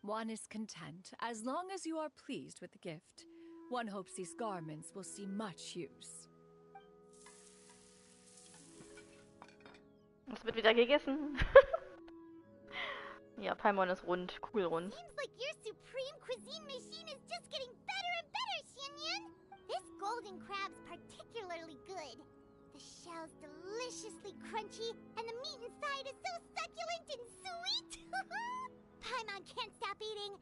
One is content, as long as you are pleased with the gift. One hopes these garments will see much use. Es wird wieder gegessen. Ja, Paimon ist rund, kugelrund. Seems like your supreme cuisine machine is just getting better and better, Xianyun. This golden crab's particularly good. The shell's deliciously crunchy, and the meat inside is so succulent and sweet. Paimon can't stop eating.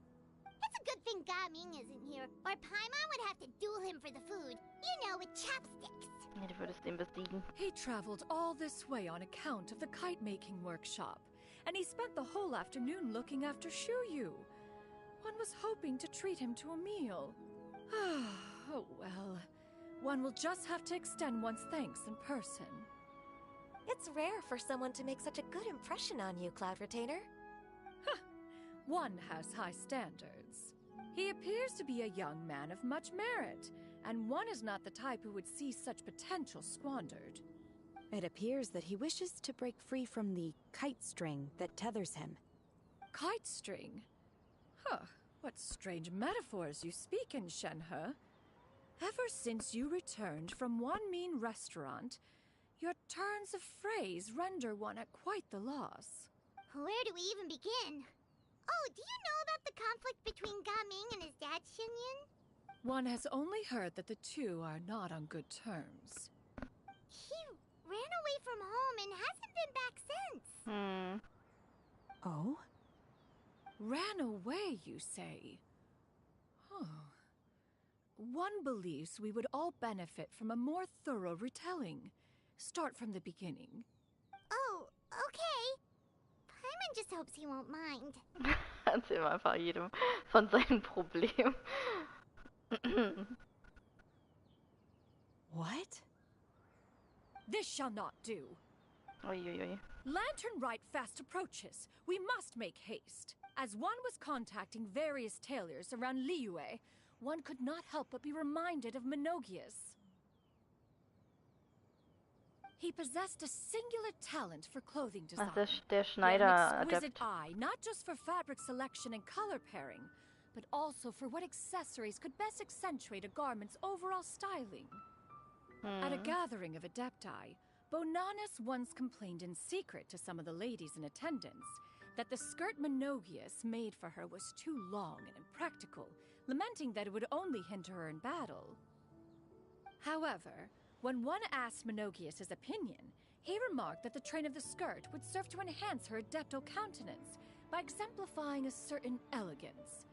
It's a good thing Gaming isn't here, or Paimon would have to duel him for the food. You know, with chopsticks. Ja, du würdest ihn besiegen. He traveled all this way on account of the kite-making workshop, and he spent the whole afternoon looking after Xinyue. One was hoping to treat him to a meal. Oh well. One will just have to extend one's thanks in person. It's rare for someone to make such a good impression on you, Cloud Retainer. One has high standards. He appears to be a young man of much merit, and one is not the type who would see such potential squandered. It appears that he wishes to break free from the kite string that tethers him. Kite string? Huh, what strange metaphors you speak in, Shenhe. Ever since you returned from one mean restaurant, your turns of phrase render one at quite the loss. Where do we even begin? Oh, do you know about the conflict between Gaming and his dad, Xinyun? One has only heard that the two are not on good terms. He ran away from home and hasn't been back since. Oh? Ran away, you say? Oh. One believes we would all benefit from a more thorough retelling. Start from the beginning. Oh, okay. Paimon just hopes he won't mind. Erzähl mal einfach jedem von seinem Problem. What? This shall not do. Uiuiui. Lantern Rite fast approaches. We must make haste. As one was contacting various tailors around Liyue, one could not help but be reminded of Menogius. He possessed a singular talent for clothing design. Ach, der He had an Schneider exquisite Adept. eye, not just for fabric selection and color pairing, but also for what accessories could best accentuate a garment's overall styling. At a gathering of Adepti, Bonanis once complained in secret to some of the ladies in attendance that the skirt Menogius made for her was too long and impractical, lamenting that it would only hinder her in battle. However, when one asked Menogius his opinion, he remarked that the train of the skirt would serve to enhance her adeptal countenance by exemplifying a certain elegance.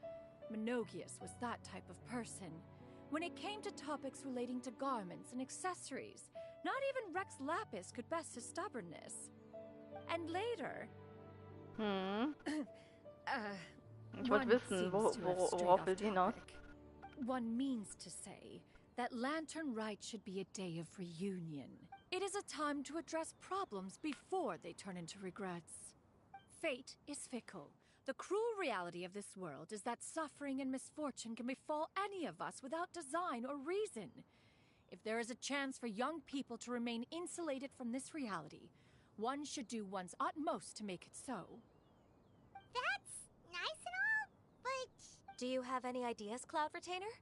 Menogius was that type of person. When it came to topics relating to garments and accessories, not even Rex Lapis could best his stubbornness. And later... Ich wollte wissen, worauf will sie hinaus? One means to say that Lantern Rite should be a day of reunion. It is a time to address problems before they turn into regrets. Fate is fickle. The cruel reality of this world is that suffering and misfortune can befall any of us without design or reason. If there is a chance for young people to remain insulated from this reality, one should do one's utmost to make it so. That's nice and all, but... Do you have any ideas, Cloud Retainer?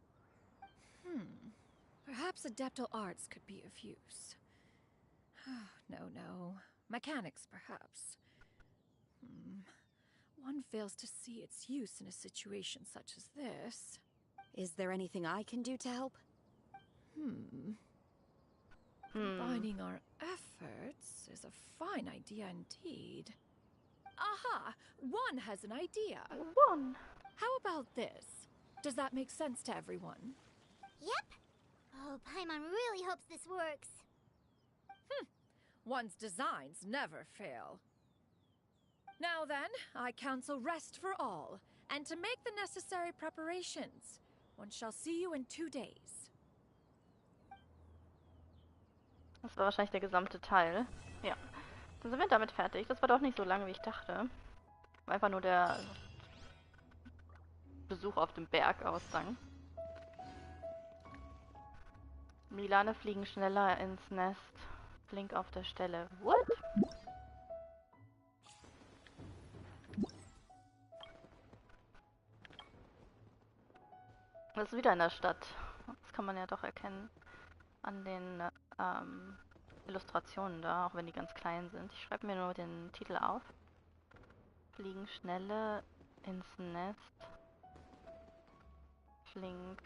Perhaps adeptal arts could be of use. No. Mechanics, perhaps. One fails to see its use in a situation such as this. Is there anything I can do to help? Combining our efforts is a fine idea indeed. Aha! One has an idea. One. How about this? Does that make sense to everyone? Yep. Oh, Paimon really hopes this works. One's designs never fail. Now then, I counsel rest for all, and to make the necessary preparations. One shall see you in 2 days. Das war wahrscheinlich der gesamte Teil. Ja. Dann sind wir damit fertig. Das war doch nicht so lange, wie ich dachte. War einfach nur der Besuch auf dem Berg Aocang. Milane fliegen schneller ins Nest. Blink auf der Stelle. What? Das ist wieder in der Stadt. Das kann man ja doch erkennen an den Illustrationen da, auch wenn die ganz klein sind. Ich schreibe mir nur den Titel auf. Fliegen schnelle ins Nest. Flink.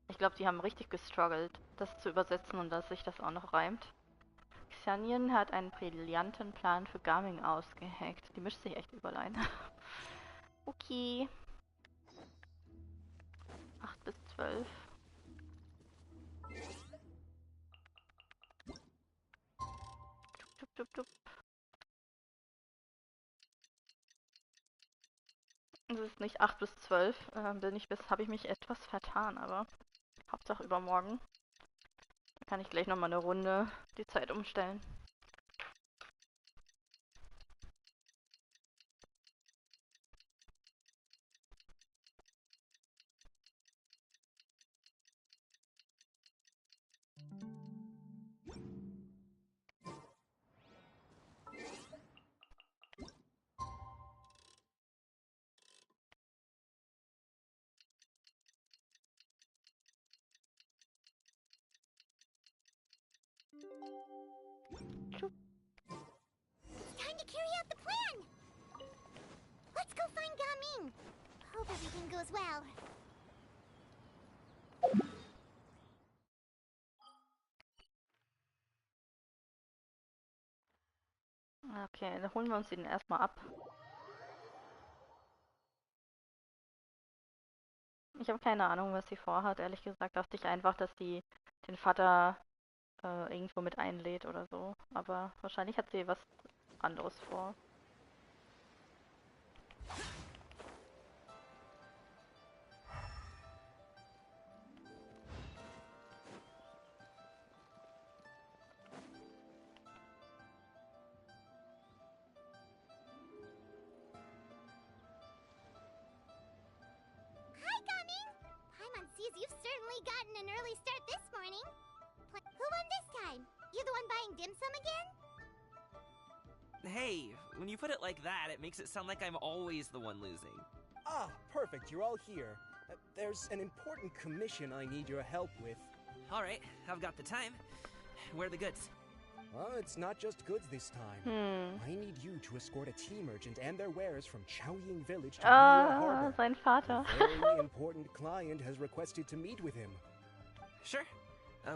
Ich glaube, die haben richtig gestruggelt, das zu übersetzen und dass sich das auch noch reimt. Xianyun hat einen brillanten Plan für Gaming ausgeheckt. Die mischt sich echt überall ein. Okay. 8 bis 12. Tup, tup, tup. Es ist nicht 8 bis 12. Habe ich mich etwas vertan, aber Hauptsache übermorgen. Da kann ich gleich nochmal eine Runde die Zeit umstellen. Time to carry out the plan! Let's go find Gaming! Hope everything goes well. Okay, dann holen wir uns den erstmal ab. Ich habe keine Ahnung, was sie vorhat. Ehrlich gesagt dachte ich einfach, dass sie den Vater irgendwo mit einlädt oder so. Aber wahrscheinlich hat sie was anderes vor. You've certainly gotten an early start this morning. Who won this time? You the one buying dim sum again? Hey, when you put it like that, it makes it sound like I'm always the one losing. Ah, perfect, you're all here. There's an important commission I need your help with. Alright, I've got the time. Where are the goods? Well, it's not just goods this time. I need you to escort a tea merchant and their wares from Chaoying village to Harbor. Sein Vater. A very important client has requested to meet with him. Sure.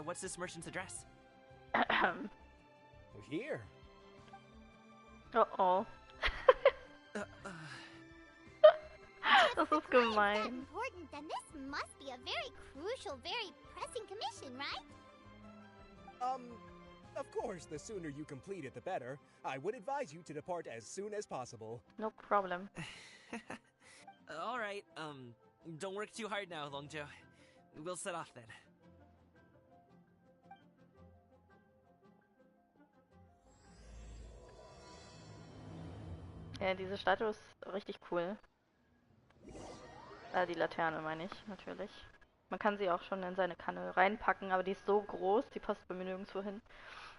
What's this merchant's address? Here. Uh-oh. Das ist gemein. Important, then this must be a very crucial, very pressing commission, right? Of course, the sooner you complete it, the better. I would advise you to depart as soon as possible. No problem. Alright, don't work too hard now, Longjo. We'll set off then. Ja, diese Statue ist richtig cool. Die Laterne meine ich, natürlich. Man kann sie auch schon in seine Kanne reinpacken, aber die ist so groß, die passt bei mir nirgendwo hin.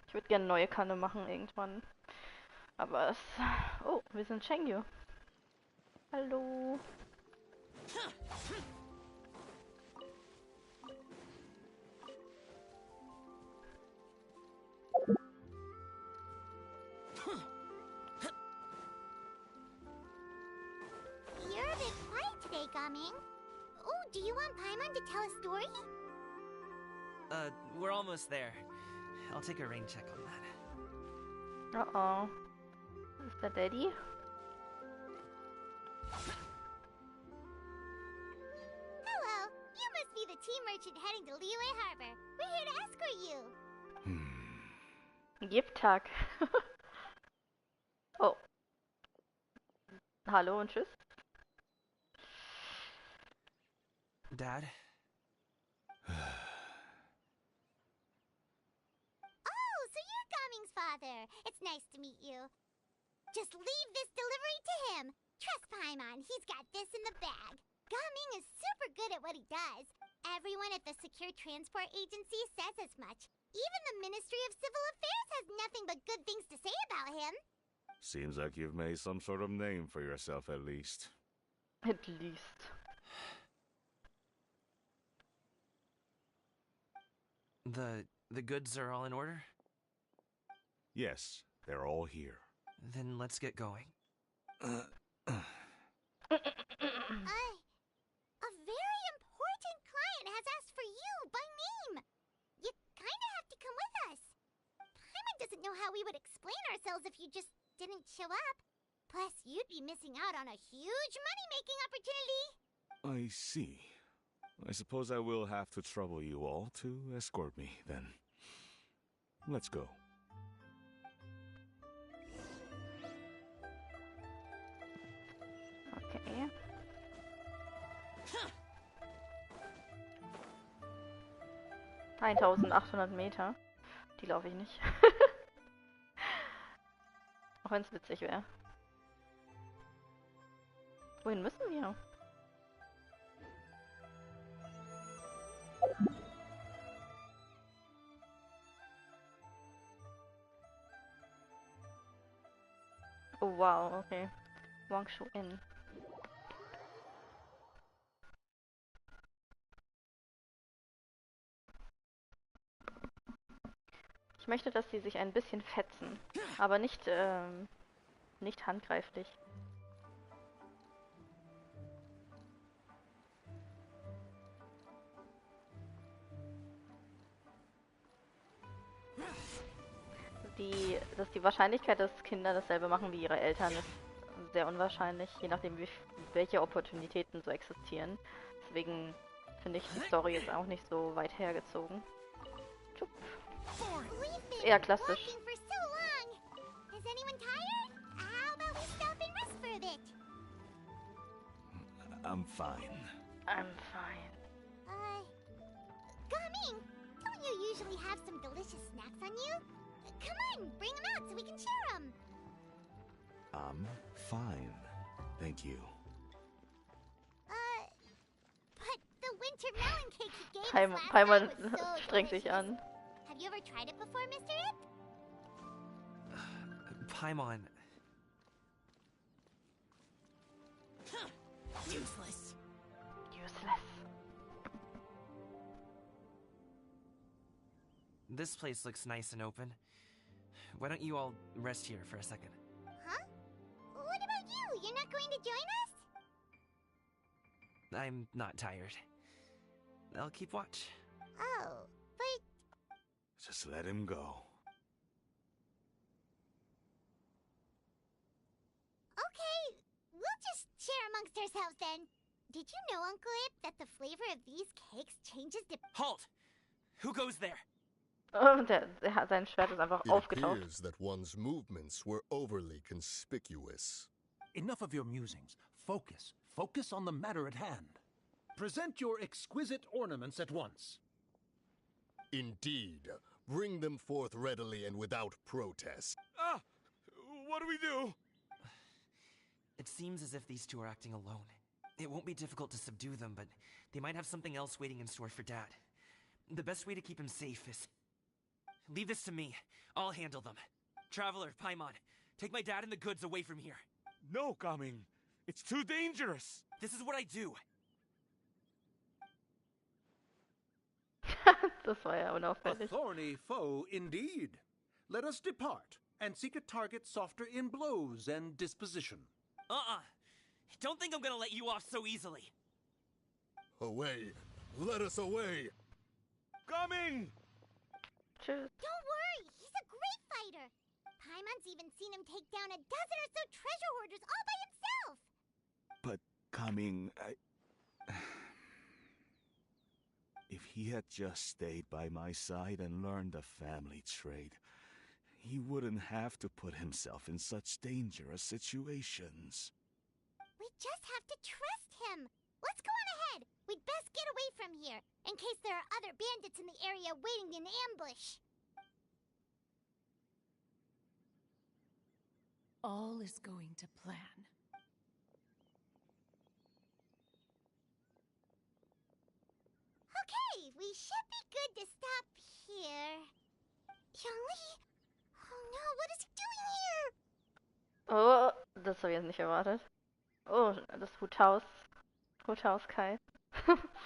Ich würde gerne eine neue Kanne machen irgendwann. Aber es... Oh, wir sind Xinyue. Hallo. You're a bit quiet today, Gaming. Oh, do you want Paimon to tell a story? We're almost there. I'll take a rain check on that. Uh-oh. Is that Daddy? Hello. You must be the tea merchant heading to Liyue Harbor. We're here to escort you. Gib-Tag. Oh. Hallo und tschüss. Dad? Father, it's nice to meet you. Just leave this delivery to him. Trust Paimon, he's got this in the bag. Gaming is super good at what he does. Everyone at the Secure Transport Agency says as much. Even the Ministry of Civil Affairs has nothing but good things to say about him. Seems like you've made some sort of name for yourself at least. At least. The goods are all in order? Yes, they're all here. Then let's get going. A very important client has asked for you by name. You kinda have to come with us. Paimon doesn't know how we would explain ourselves if you just didn't show up. Plus, you'd be missing out on a huge money-making opportunity. I see. I suppose I will have to trouble you all to escort me, then. Let's go. Okay. Huh. 1800 Meter. Die laufe ich nicht. Auch wenn es witzig wäre. Wohin müssen wir? Oh wow, okay. Wangshu Inn. Ich möchte, dass sie sich ein bisschen fetzen, aber nicht handgreiflich. Dass die Wahrscheinlichkeit, dass Kinder dasselbe machen wie ihre Eltern, ist sehr unwahrscheinlich, je nachdem, welche Opportunitäten so existieren. Deswegen finde ich die Story jetzt auch nicht so weit hergezogen. Tschupp. Eher klassisch. I'm fine. I'm fine. Gaming, don't you usually have some delicious snacks on you? Come on, bring them out so we can share them. I'm fine. Thank you. But the winter melon cake you gave us last Paimon time was so strengt sich delicious. an. Have you ever tried it before, Mr. Ip? Paimon. Useless. Useless. This place looks nice and open. Why don't you all rest here for a second? Huh? What about you? You're not going to join us? I'm not tired. I'll keep watch. Oh, but... Just let him go. Okay, we'll just share amongst ourselves then. Did you know, Uncle Ip, that the flavor of these cakes changes to... Halt! Who goes there? Oh, sein Schwert ist einfach It aufgetaucht. appears that one's movements were overly conspicuous. Enough of your musings. Focus. Focus on the matter at hand. Present your exquisite ornaments at once. Indeed. Bring them forth readily and without protest. Ah! What do we do? It seems as if these two are acting alone. It won't be difficult to subdue them, but they might have something else waiting in store for Dad. The best way to keep him safe is... Leave this to me. I'll handle them. Traveler, Paimon, take my dad and the goods away from here. No, Gaming. It's too dangerous. This is what I do. Das war ja A unauffällig. thorny foe indeed. Let us depart and seek a target softer in blows and disposition. Don't think I'm gonna let you off so easily. Away! Let us away! Gaming! Tschüss. Don't worry, he's a great fighter. Paimon's even seen him take down a dozen or so treasure hoarders all by himself. But Gaming, if he had just stayed by my side and learned the family trade, he wouldn't have to put himself in such dangerous situations. We just have to trust him. Let's go on ahead. We'd best get away from here, in case there are other bandits in the area waiting in ambush. All is going to plan. Okay, we should be good to stop here. Zhongli? Oh no, what is he doing here? Oh, das habe ich jetzt nicht erwartet. Oh, das Hutauskite.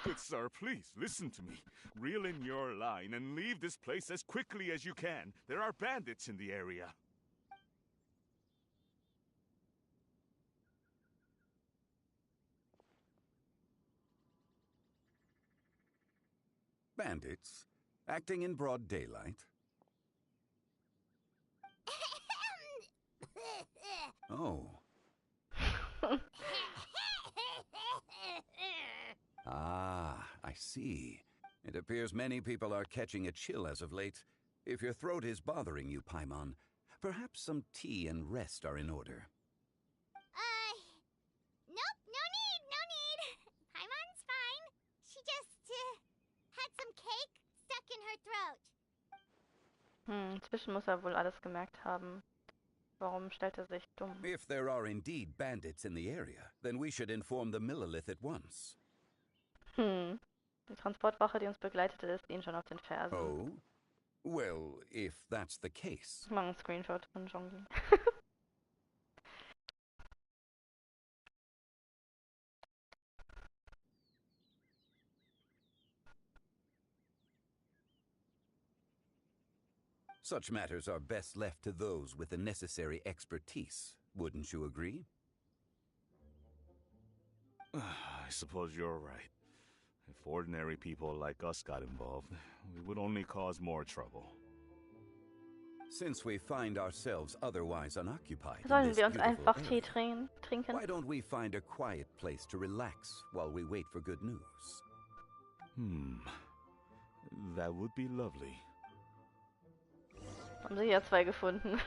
Good sir, please, listen to me. Reel in your line and leave this place as quickly as you can. There are bandits in the area. Bandits? Acting in broad daylight? Oh, see. It appears many people are catching a chill as of late. If your throat is bothering you, Paimon, perhaps some tea and rest are in order. Nope, no need. Paimon's fine. She just, had some cake stuck in her throat. Inzwischen muss er wohl alles gemerkt haben. Warum stellt er sich dumm? If there are indeed bandits in the area, then we should inform the Millelith at once. Die Transportwache, die uns begleitete, ist ihnen schon auf den Fersen. Oh? Well, if that's the case. Ich mache einen Screenshot von Zhongli. Such matters are best left to those with the necessary expertise. Wouldn't you agree? I suppose you're right. If ordinary people like us got involved, we would only cause more trouble. Since we find ourselves otherwise unoccupied in Sollen this wir uns beautiful einfach Tee area, trinken? why don't we find a quiet place to relax while we wait for good news? That would be lovely. Haben sie ja 2 gefunden.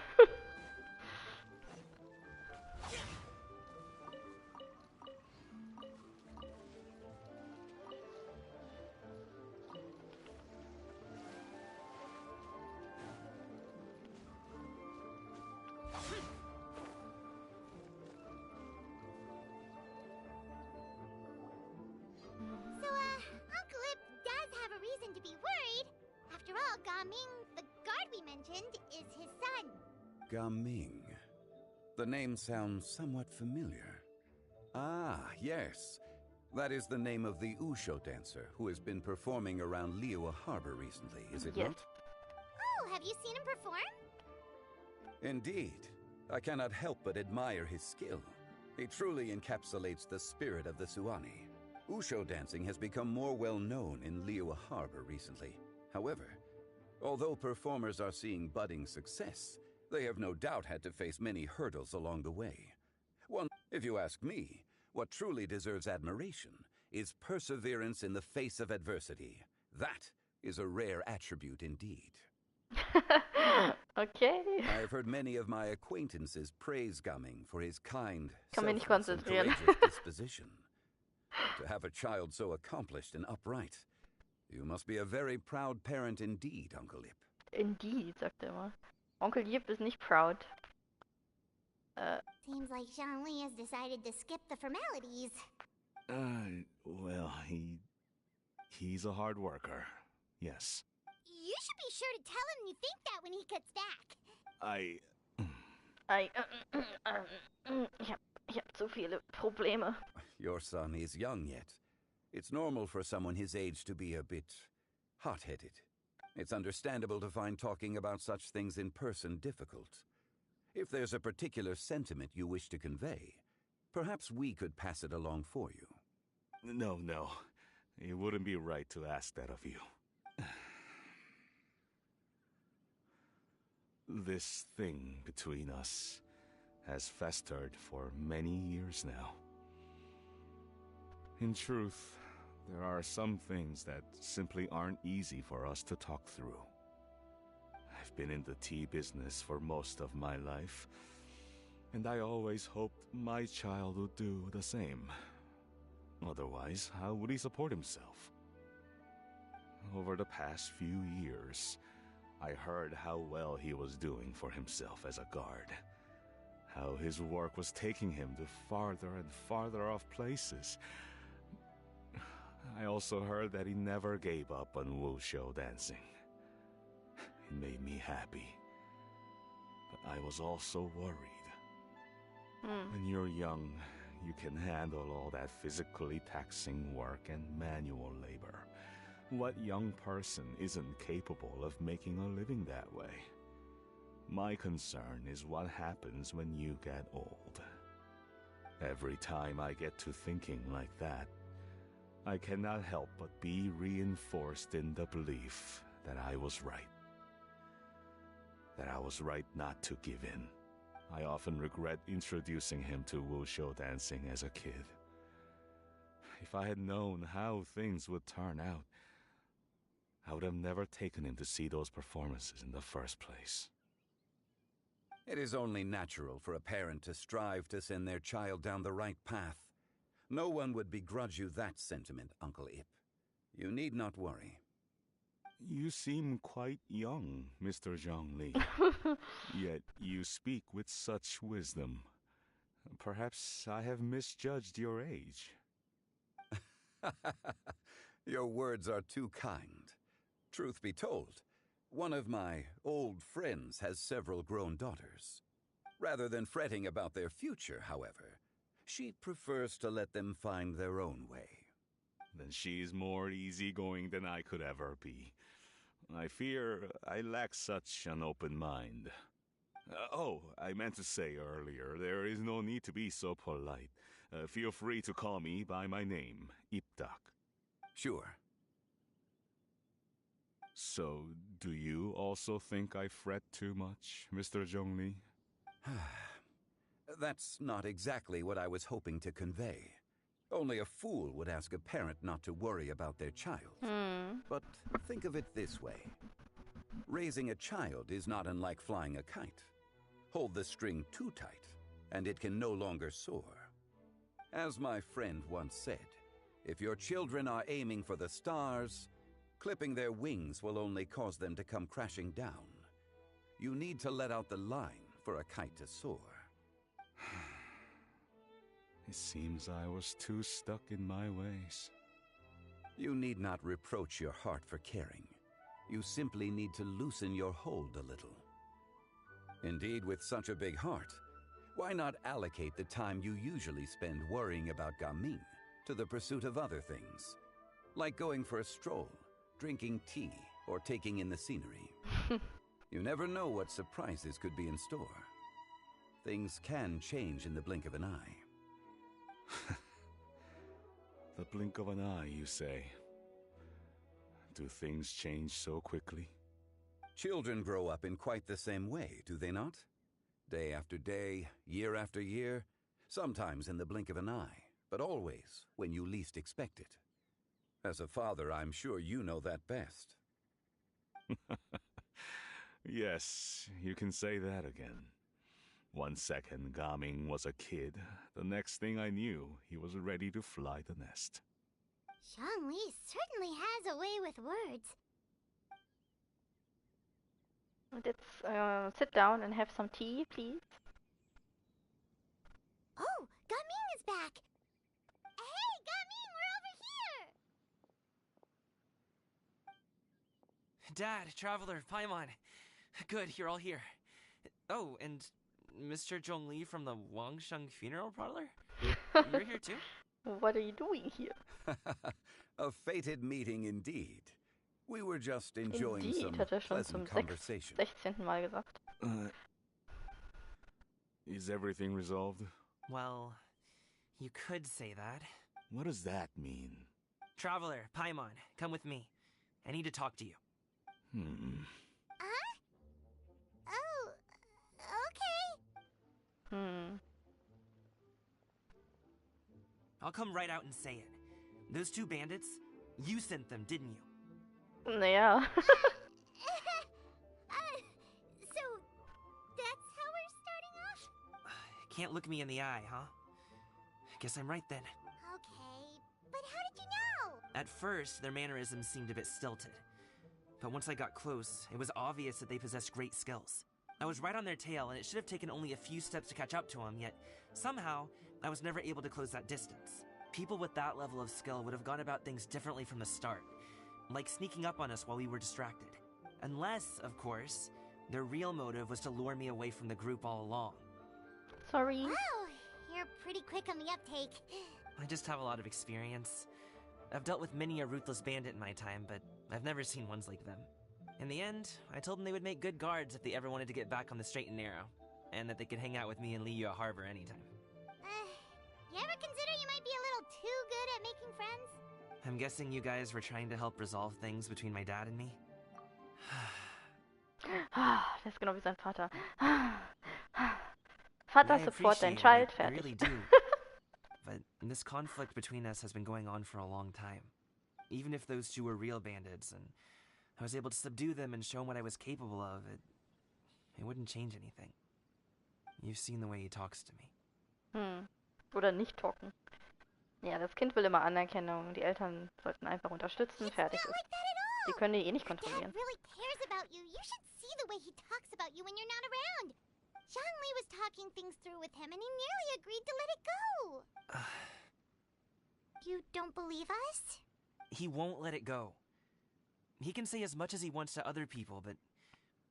Uncle Ip does have a reason to be worried. After all, Gaming, the guard we mentioned, is his son. Gaming. The name sounds somewhat familiar. Ah, yes. That is the name of the Wushu dancer who has been performing around Liyue Harbor recently, is it not? Oh, have you seen him perform? Indeed. I cannot help but admire his skill. He truly encapsulates the spirit of the Suani. Wushu dancing has become more well known in Liyue Harbor recently. However, although performers are seeing budding success, they have no doubt had to face many hurdles along the way. If you ask me, what truly deserves admiration is perseverance in the face of adversity. That is a rare attribute indeed. Okay. I have heard many of my acquaintances praise Gaming for his kind, Kann mich nicht selfless, and konzentrieren. courageous disposition. To have a child so accomplished and upright, you must be a very proud parent indeed, Uncle Ip. Indeed, sagt er immer. Onkel Yip ist nicht proud. Seems like Zhongli has decided to skip the formalities. Well, he's a hard worker. Yes. You should be sure to tell him you think that when he gets back. Ich hab so viele Probleme. Your son is young yet. It's normal for someone his age to be a bit hot-headed. It's understandable to find talking about such things in person difficult. If there's a particular sentiment you wish to convey, perhaps we could pass it along for you. No. It wouldn't be right to ask that of you. This thing between us has festered for many years now. In truth, there are some things that simply aren't easy for us to talk through. I've been in the tea business for most of my life, and I always hoped my child would do the same. Otherwise, how would he support himself? Over the past few years, I heard how well he was doing for himself as a guard. How his work was taking him to farther and farther off places. I also heard that he never gave up on Wushu dancing. It made me happy. But I was also worried. When you're young, you can handle all that physically taxing work and manual labor. What young person isn't capable of making a living that way? My concern is what happens when you get old. Every time I get to thinking like that, I cannot help but be reinforced in the belief that I was right. That I was right not to give in. I often regret introducing him to Wushu dancing as a kid. If I had known how things would turn out, I would have never taken him to see those performances in the first place. It is only natural for a parent to strive to send their child down the right path. No one would begrudge you that sentiment, Uncle Ip. You need not worry. You seem quite young, Mr. Zhongli. Yet you speak with such wisdom. Perhaps I have misjudged your age. Your words are too kind. Truth be told, one of my old friends has several grown daughters. Rather than fretting about their future, however, she prefers to let them find their own way. Then she's more easygoing than I could ever be. I fear I lack such an open mind. Oh, I meant to say earlier, there is no need to be so polite. Feel free to call me by my name, Ipdak. Sure. So, do you also think I fret too much, Mr. Zhongli? That's not exactly what I was hoping to convey. Only a fool would ask a parent not to worry about their child. But think of it this way. Raising a child is not unlike flying a kite. Hold the string too tight, and it can no longer soar. As my friend once said, if your children are aiming for the stars, clipping their wings will only cause them to come crashing down. You need to let out the line for a kite to soar. It seems I was too stuck in my ways. You need not reproach your heart for caring. You simply need to loosen your hold a little. Indeed, with such a big heart, why not allocate the time you usually spend worrying about Gaming to the pursuit of other things, like going for a stroll, drinking tea, or taking in the scenery? You never know what surprises could be in store. Things can change in the blink of an eye. The blink of an eye, you say? Do things change so quickly? Children grow up in quite the same way, do they not? Day after day, year after year, sometimes in the blink of an eye, but always when you least expect it. As a father, I'm sure you know that best. Yes, you can say that again. 1 second, Gaming was a kid. The next thing I knew, he was ready to fly the nest. Zhongli certainly has a way with words. Let's sit down and have some tea, please. Oh, Gaming is back! Hey, Gaming, we're over here! Dad, Traveler, Paimon. Good, you're all here. Oh, and Mr. Zhongli from the Wangsheng Funeral Parlor? You're here too? What are you doing here? A fated meeting indeed. We were just enjoying some hat er schon pleasant zum conversation. 16. Mal gesagt. Is everything resolved? Well, you could say that. What does that mean? Traveler, Paimon, come with me. I need to talk to you. Oh, okay. I'll come right out and say it. Those two bandits, you sent them, didn't you? Naja. So, that's how we're starting off? Can't look me in the eye, huh? Guess I'm right then. Okay, but how did you know? At first, their mannerisms seemed a bit stilted. But once I got close, it was obvious that they possessed great skills. I was right on their tail, and it should have taken only a few steps to catch up to them, yet somehow, I was never able to close that distance. People with that level of skill would have gone about things differently from the start, like sneaking up on us while we were distracted. Unless, of course, their real motive was to lure me away from the group all along. Sorry. Wow, you're pretty quick on the uptake. I just have a lot of experience. I've dealt with many a ruthless bandit in my time, but I've never seen ones like them. In the end, I told them they would make good guards if they ever wanted to get back on the straight and narrow, and that they could hang out with me in Liyue Harbor anytime. You ever consider you might be a little too good at making friends? I'm guessing you guys were trying to help resolve things between my dad and me? Das ist genau wie sein Vater. Vater, support dein Child, I fertig. really do. But And this conflict between us has been going on for a long time. Even if those two were real bandits, and I was able to subdue them and show them what I was capable of, it wouldn't change anything. You've seen the way he talks to me. Oder nicht talken. Ja, das Kind will immer Anerkennung. Die Eltern sollten einfach unterstützen. Fertig ist. Die können die eh nicht kontrollieren. Dad really cares about you. You should see the way he talks about you when you're not around. Zhongli was talking things through with him, and he nearly agreed to let it go. You don't believe us? He won't let it go. He can say as much as he wants to other people, but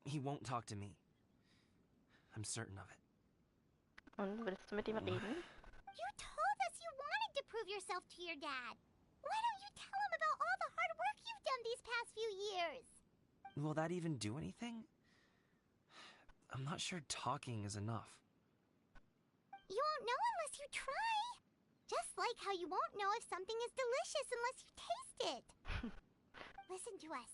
he won't talk to me. I'm certain of it. Und willst du mit ihm reden? You told us you wanted to prove yourself to your dad. Why don't you tell him about all the hard work you've done these past few years? Will that even do anything? I'm not sure talking is enough. You won't know unless you try. Just like how you won't know if something is delicious unless you taste it. Listen to us.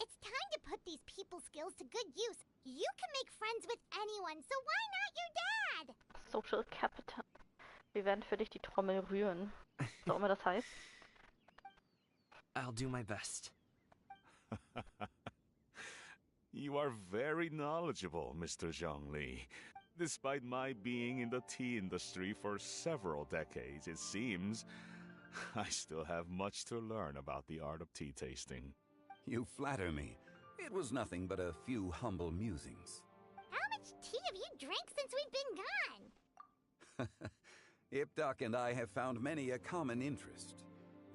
It's time to put these people skills to good use. You can make friends with anyone, so why not your dad? Social Capital. Wir werden für dich die Trommel rühren. Was auch immer das heißt. I'll do my best. You are very knowledgeable, Mr. Zhongli. Despite my being in the tea industry for several decades, it seems I still have much to learn about the art of tea tasting. You flatter me. It was nothing but a few humble musings. How much tea have you drank since we've been gone? Ipdak and I have found many a common interest.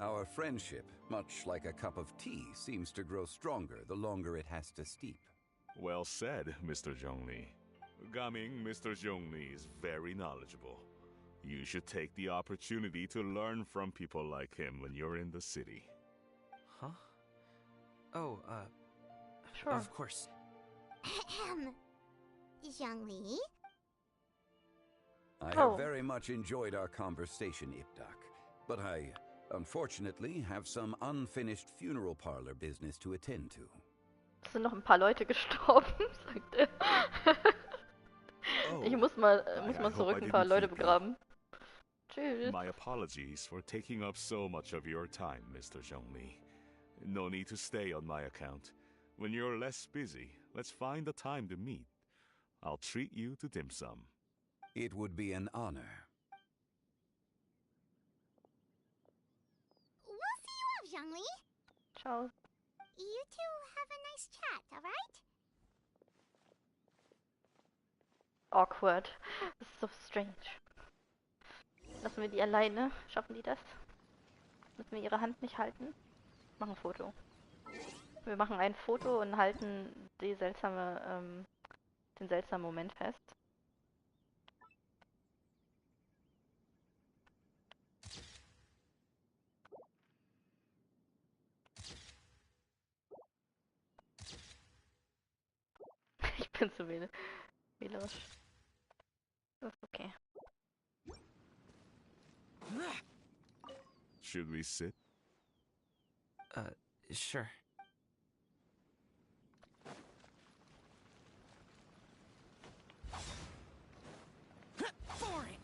Our friendship, much like a cup of tea, seems to grow stronger the longer it has to steep. Well said, Mr. Zhongli. Gaming, Mr. Zhongli is very knowledgeable. You should take the opportunity to learn from people like him when you're in the city. Huh? Oh, sure. Of course. Zhongli? I have very much enjoyed our conversation, Ipdak, but I, unfortunately, have some unfinished funeral parlor business to attend to. Es sind noch ein paar Leute gestorben, sagt er. Ich muss mal zurück ein paar Leute begraben. Tschüss. My apologies for taking up so much of your time, Mr. Zhongli. No need to stay on my account. When you're less busy, let's find a time to meet. I'll treat you to dim sum. It would be an honor. We'll see you off, Zhongli. Ciao. You two have a nice chat, alright? Awkward. Das ist so strange. Lassen wir die alleine? Schaffen die das? Müssen wir ihre Hand nicht halten? Machen ein Foto. Wir machen ein Foto und halten den seltsamen Moment fest. Ich bin zu wählerisch. Das ist okay. Should we sit? Sure. Boring.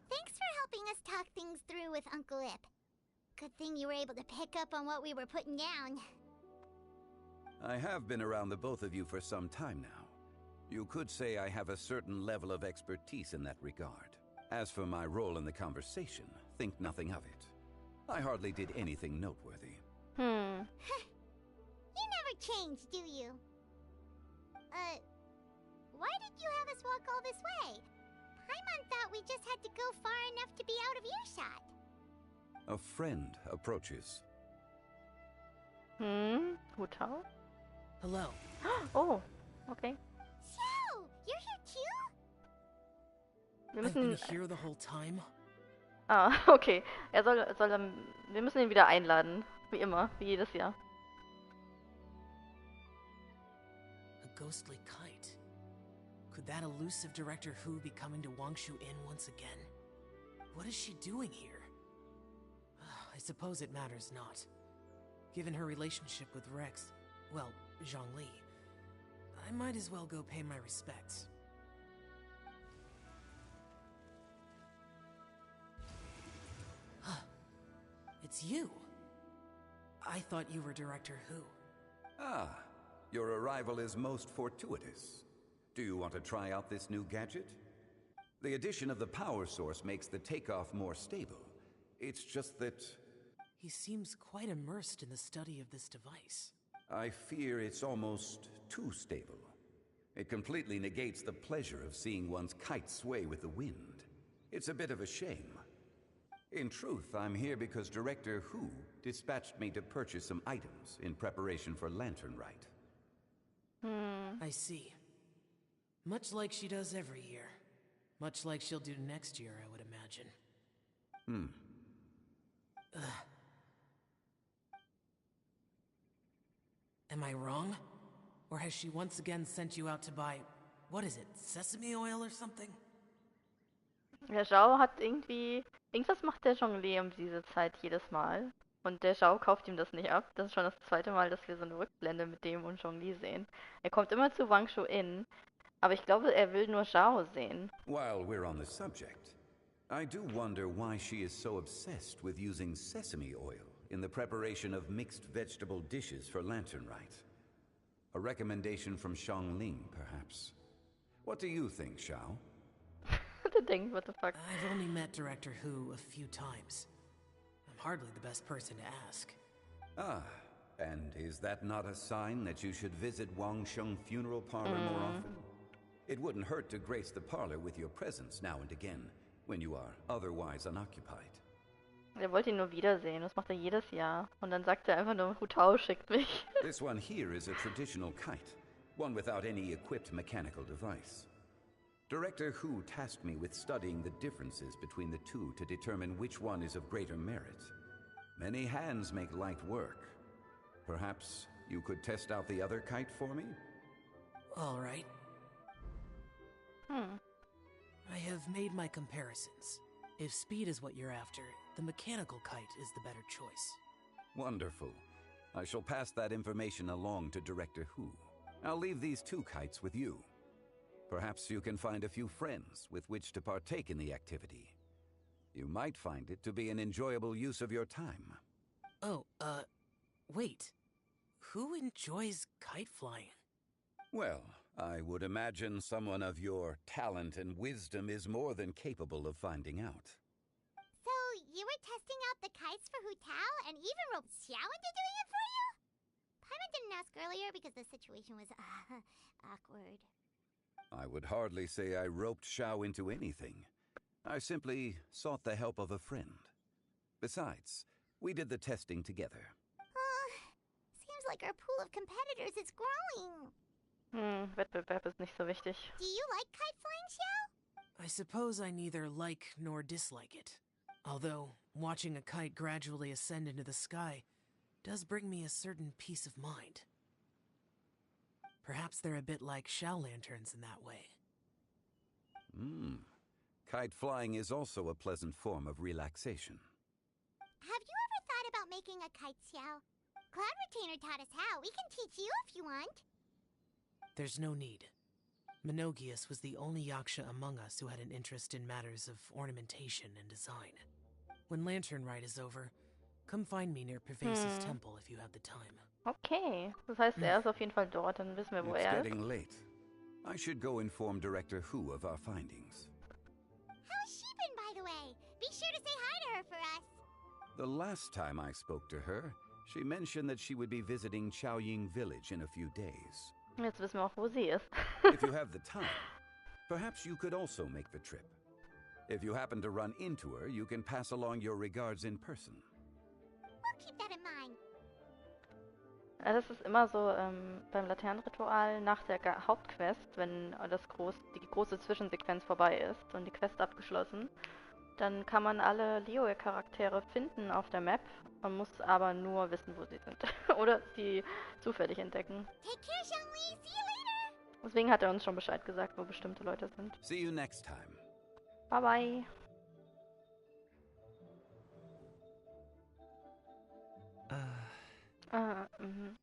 Thanks for helping us talk things through with Uncle Ip. Good thing you were able to pick up on what we were putting down. I have been around the both of you for some time now. You could say I have a certain level of expertise in that regard. As for my role in the conversation, think nothing of it. I hardly did anything noteworthy. You never change, do you? Why did you have us walk all this way? Paimon thought we just had to go far enough to be out of earshot. A friend approaches. Hotel? Hello. Oh, okay. So, you're here too? Wir I've been müssen... here the whole time. Ah, okay. Wir müssen ihn wieder einladen. Wie immer, wie jedes Jahr. A ghostly kite. Could that elusive Director Hu be coming to Wangshu Inn once again? What is she doing here? I suppose it matters not. Given her relationship with Rex, well, Zhongli, I might as well go pay my respects. It's you. I thought you were Director Who. Ah, your arrival is most fortuitous. Do you want to try out this new gadget? The addition of the power source makes the takeoff more stable. It's just that... He seems quite immersed in the study of this device. I fear it's almost too stable. It completely negates the pleasure of seeing one's kite sway with the wind. It's a bit of a shame. In truth, I'm here because Director Who dispatched me to purchase some items in preparation for Laternenrite. I see. Much like she does every year. Much like she'll do next year, I would imagine. Am I wrong? Or has she once again sent you out to buy, what is it, sesame oil or something? Der Zhao hat irgendwie... Irgendwas macht der Zhongli um diese Zeit jedes Mal. Und der Zhao kauft ihm das nicht ab. Das ist schon das zweite Mal, dass wir so eine Rückblende mit dem und Zhongli sehen. Er kommt immer zu Wangshu Inn, aber ich glaube, er will nur Zhao sehen. While we're on the subject, I do wonder why she is so obsessed with using sesame oil in the preparation of mixed vegetable dishes for Laternenrite. A recommendation from Xiangling, perhaps. What do you think, Xiao? Der denkt, what the fuck? I've only met Director Who a few times. I'm hardly the best person to ask. Ah, and is that not a sign that you should visit Wangsheng Funeral Parlor more often? It wouldn't hurt to grace the parlor with your presence now and again, when you are otherwise unoccupied. Er wollte ihn nur wiedersehen, das macht er jedes Jahr. Und dann sagt er einfach nur, Hutao schickt mich. This one here is a traditional kite, one without any equipped mechanical device. Director Who tasked me with studying the differences between the two to determine which one is of greater merit. Many hands make light work. Perhaps you could test out the other kite for me? All right. I have made my comparisons. If speed is what you're after, the mechanical kite is the better choice. Wonderful. I shall pass that information along to Director Who. I'll leave these two kites with you. Perhaps you can find a few friends with which to partake in the activity. You might find it to be an enjoyable use of your time. Oh, wait. Who enjoys kite flying? Well, I would imagine someone of your talent and wisdom is more than capable of finding out. So, you were testing out the kites for Hutao and even roped Xiao into doing it for you? Paimon didn't ask earlier because the situation was, awkward. I would hardly say I roped Xiao into anything. I simply sought the help of a friend. Besides, we did the testing together. Seems like our pool of competitors is growing. Wettbewerb ist nicht so wichtig. Do you like kite flying, Xiao? I suppose I neither like nor dislike it. Although, watching a kite gradually ascend into the sky does bring me a certain peace of mind. Perhaps they're a bit like shell lanterns in that way. Kite flying is also a pleasant form of relaxation. Have you ever thought about making a kite, Xiao? Cloud Retainer taught us how. We can teach you if you want. There's no need. Minogius was the only yaksha among us who had an interest in matters of ornamentation and design. When Laternenrite is over, come find me near Pervase's temple if you have the time. Okay, das heißt, er ist auf jeden Fall dort, dann wissen wir, wo It's er ist. getting late. I should go inform Director Who of our findings. How's she been, by the way? Be sure to say hi to her for us. The last time I spoke to her, she mentioned that she would be visiting Chaoying village in a few days. Jetzt wissen wir auch, wo sie ist. If you have the time, perhaps you could also make the trip. If you happen to run into her, you can pass along your regards in person. We'll keep that in mind. Ja, das ist immer so beim Laternenritual nach der Hauptquest, wenn die große Zwischensequenz vorbei ist und die Quest abgeschlossen, dann kann man alle Liyue-Charaktere finden auf der Map. Man muss aber nur wissen, wo sie sind. Oder sie zufällig entdecken. Take care, Zhongli. See you later. Deswegen hat er uns schon Bescheid gesagt, wo bestimmte Leute sind. See you next time. Bye bye.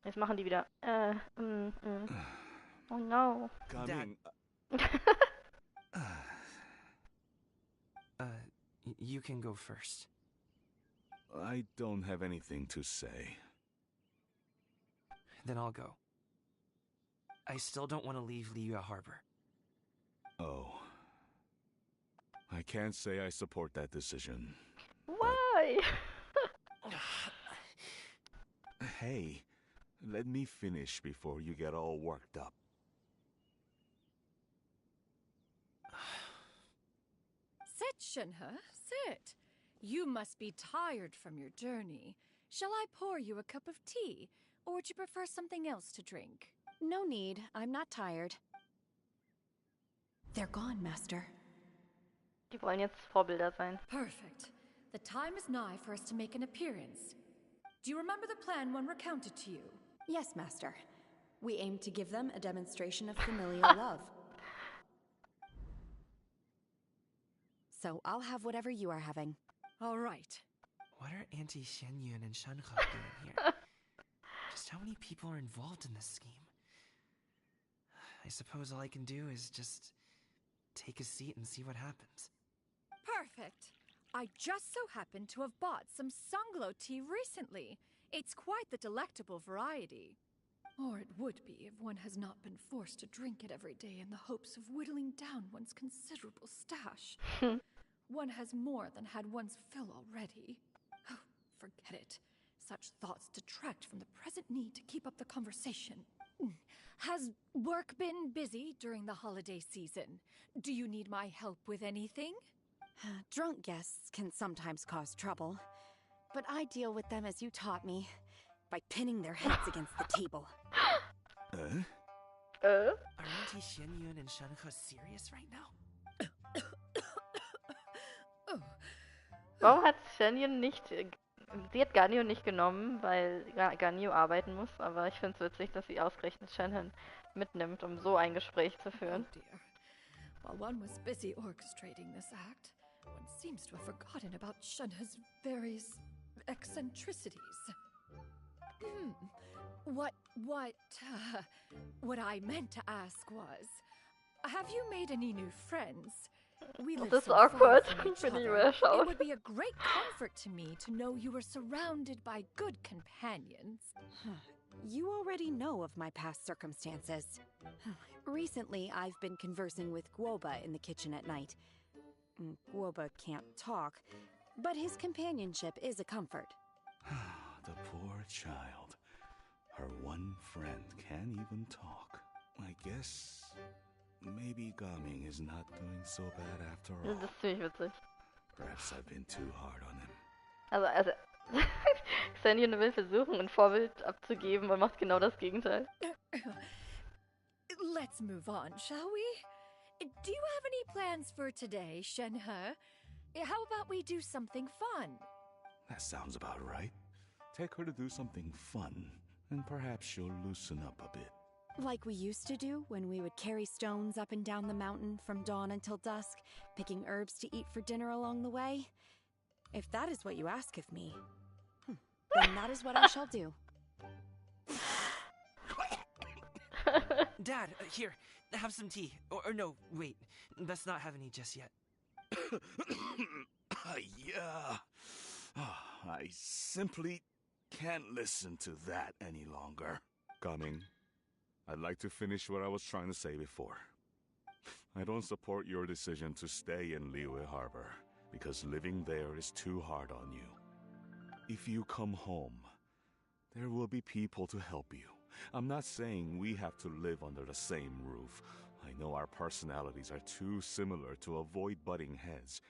Jetzt machen die wieder. Oh no. Coming. You can go first. I don't have anything to say. Then I'll go. I still don't want to leave Liyue Harbor. Oh. I can't say I support that decision. Why? Hey, let me finish before you get all worked up. Sit, Shinhe, sit. You must be tired from your journey. Shall I pour you a cup of tea, or would you prefer something else to drink? No need. I'm not tired. They're gone, Master. Die wollen jetzt Vorbilder sein. Perfect. The time is nigh for us to make an appearance. Do you remember the plan one recounted to you? Yes, Master. We aim to give them a demonstration of familial love. So I'll have whatever you are having. All right. What are Auntie Xianyun and Shanhe doing here? Just how many people are involved in this scheme? I suppose all I can do is just take a seat and see what happens. Perfect. I just so happen to have bought some Sunglo tea recently. It's quite the delectable variety. Or it would be if one has not been forced to drink it every day in the hopes of whittling down one's considerable stash. One has more than had one's fill already. Oh, forget it. Such thoughts detract from the present need to keep up the conversation. Has work been busy during the holiday season? Do you need my help with anything? Drunk guests can sometimes cause trouble, but I deal with them as you taught me, by pinning their heads against the table. Are Auntie Xianyun and Shanhe serious right now? Warum hat Xianyun nicht... Sie hat Ganyu nicht genommen, weil Ganyu arbeiten muss, aber ich finde es witzig, dass sie ausgerechnet Shanhe mitnimmt, um so ein Gespräch zu führen. Oh dear. While one was busy orchestrating this act, one seems to have forgotten about Shanhe's various eccentricities. What I meant to ask was, have you made any new friends? We live This is so far awkward. from each Finde ich other. überschaut. It would be a great comfort to me to know you were surrounded by good companions. You already know of my past circumstances. Recently, I've been conversing with Guoba in the kitchen at night. Guoba can't talk, but his companionship is a comfort. The poor child. Her one friend can't even talk. I guess maybe Gaming is not doing so bad after all. Das ist ziemlich witzig. Perhaps I've been too hard on him. Also Xianyun will versuchen, ein Vorbild abzugeben und macht genau das Gegenteil. Let's move on, shall we? Do you have any plans for today, Shanhe? How about we do something fun? That sounds about right. Take her to do something fun, and perhaps she'll loosen up a bit. Like we used to do when we would carry stones up and down the mountain from dawn until dusk, picking herbs to eat for dinner along the way. If that is what you ask of me, then that is what I shall do. Dad, here, have some tea. Or no, wait, let's not have any just yet. Yeah. I simply can't listen to that any longer. Coming. I'd like to finish what I was trying to say before. I don't support your decision to stay in Liyue Harbor, because living there is too hard on you. If you come home, there will be people to help you. I'm not saying we have to live under the same roof. I know our personalities are too similar to avoid butting heads.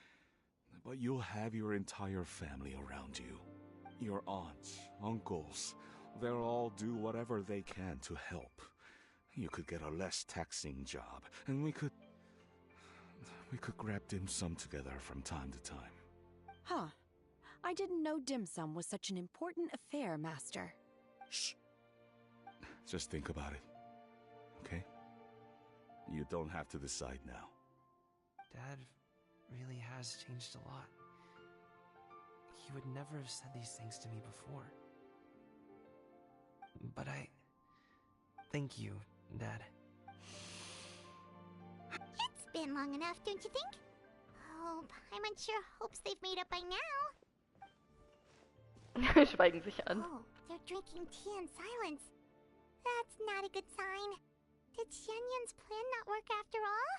But you'll have your entire family around you. Your aunts, uncles, they'll all do whatever they can to help. You could get a less taxing job, and we could grab dim sum together from time to time. Huh. I didn't know dim sum was such an important affair, Master. Shh. Just think about it, okay? You don't have to decide now. Dad really has changed a lot. He would never have said these things to me before. But thank you, Dad. been long enough, don't you think? Oh, Paimon sure hopes they've made up by now. Schweigen sich an. Oh, they're drinking tea in silence. That's not a good sign. Did Xianyun's plan not work after all?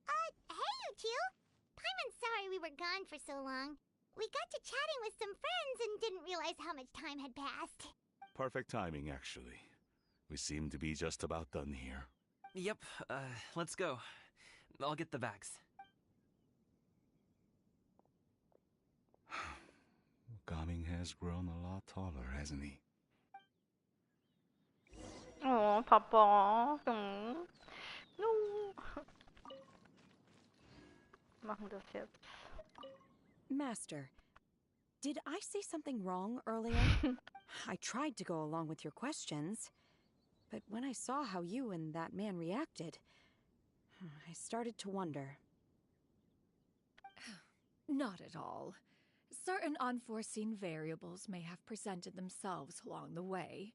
Hey you two! Paimon's sorry we were gone for so long. We got to chatting with some friends and didn't realize how much time had passed. Perfect timing, actually. We seem to be just about done here. Yep, let's go. I'll get the bags. Gaming has grown a lot taller, hasn't he? Oh, Papa. No. Machen das jetzt. Master, did I say something wrong earlier? I tried to go along with your questions, but when I saw how you and that man reacted, I started to wonder. Not at all. Certain unforeseen variables may have presented themselves along the way,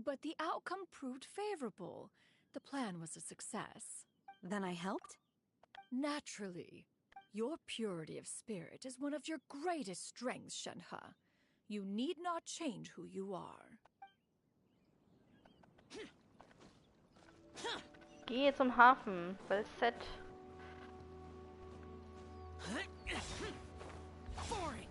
but the outcome proved favorable. The plan was a success. Then I helped? Naturally. Your purity of spirit is one of your greatest strengths, Shenhe. You need not change who you are. Gehe zum Hafen, Bellset. Boring.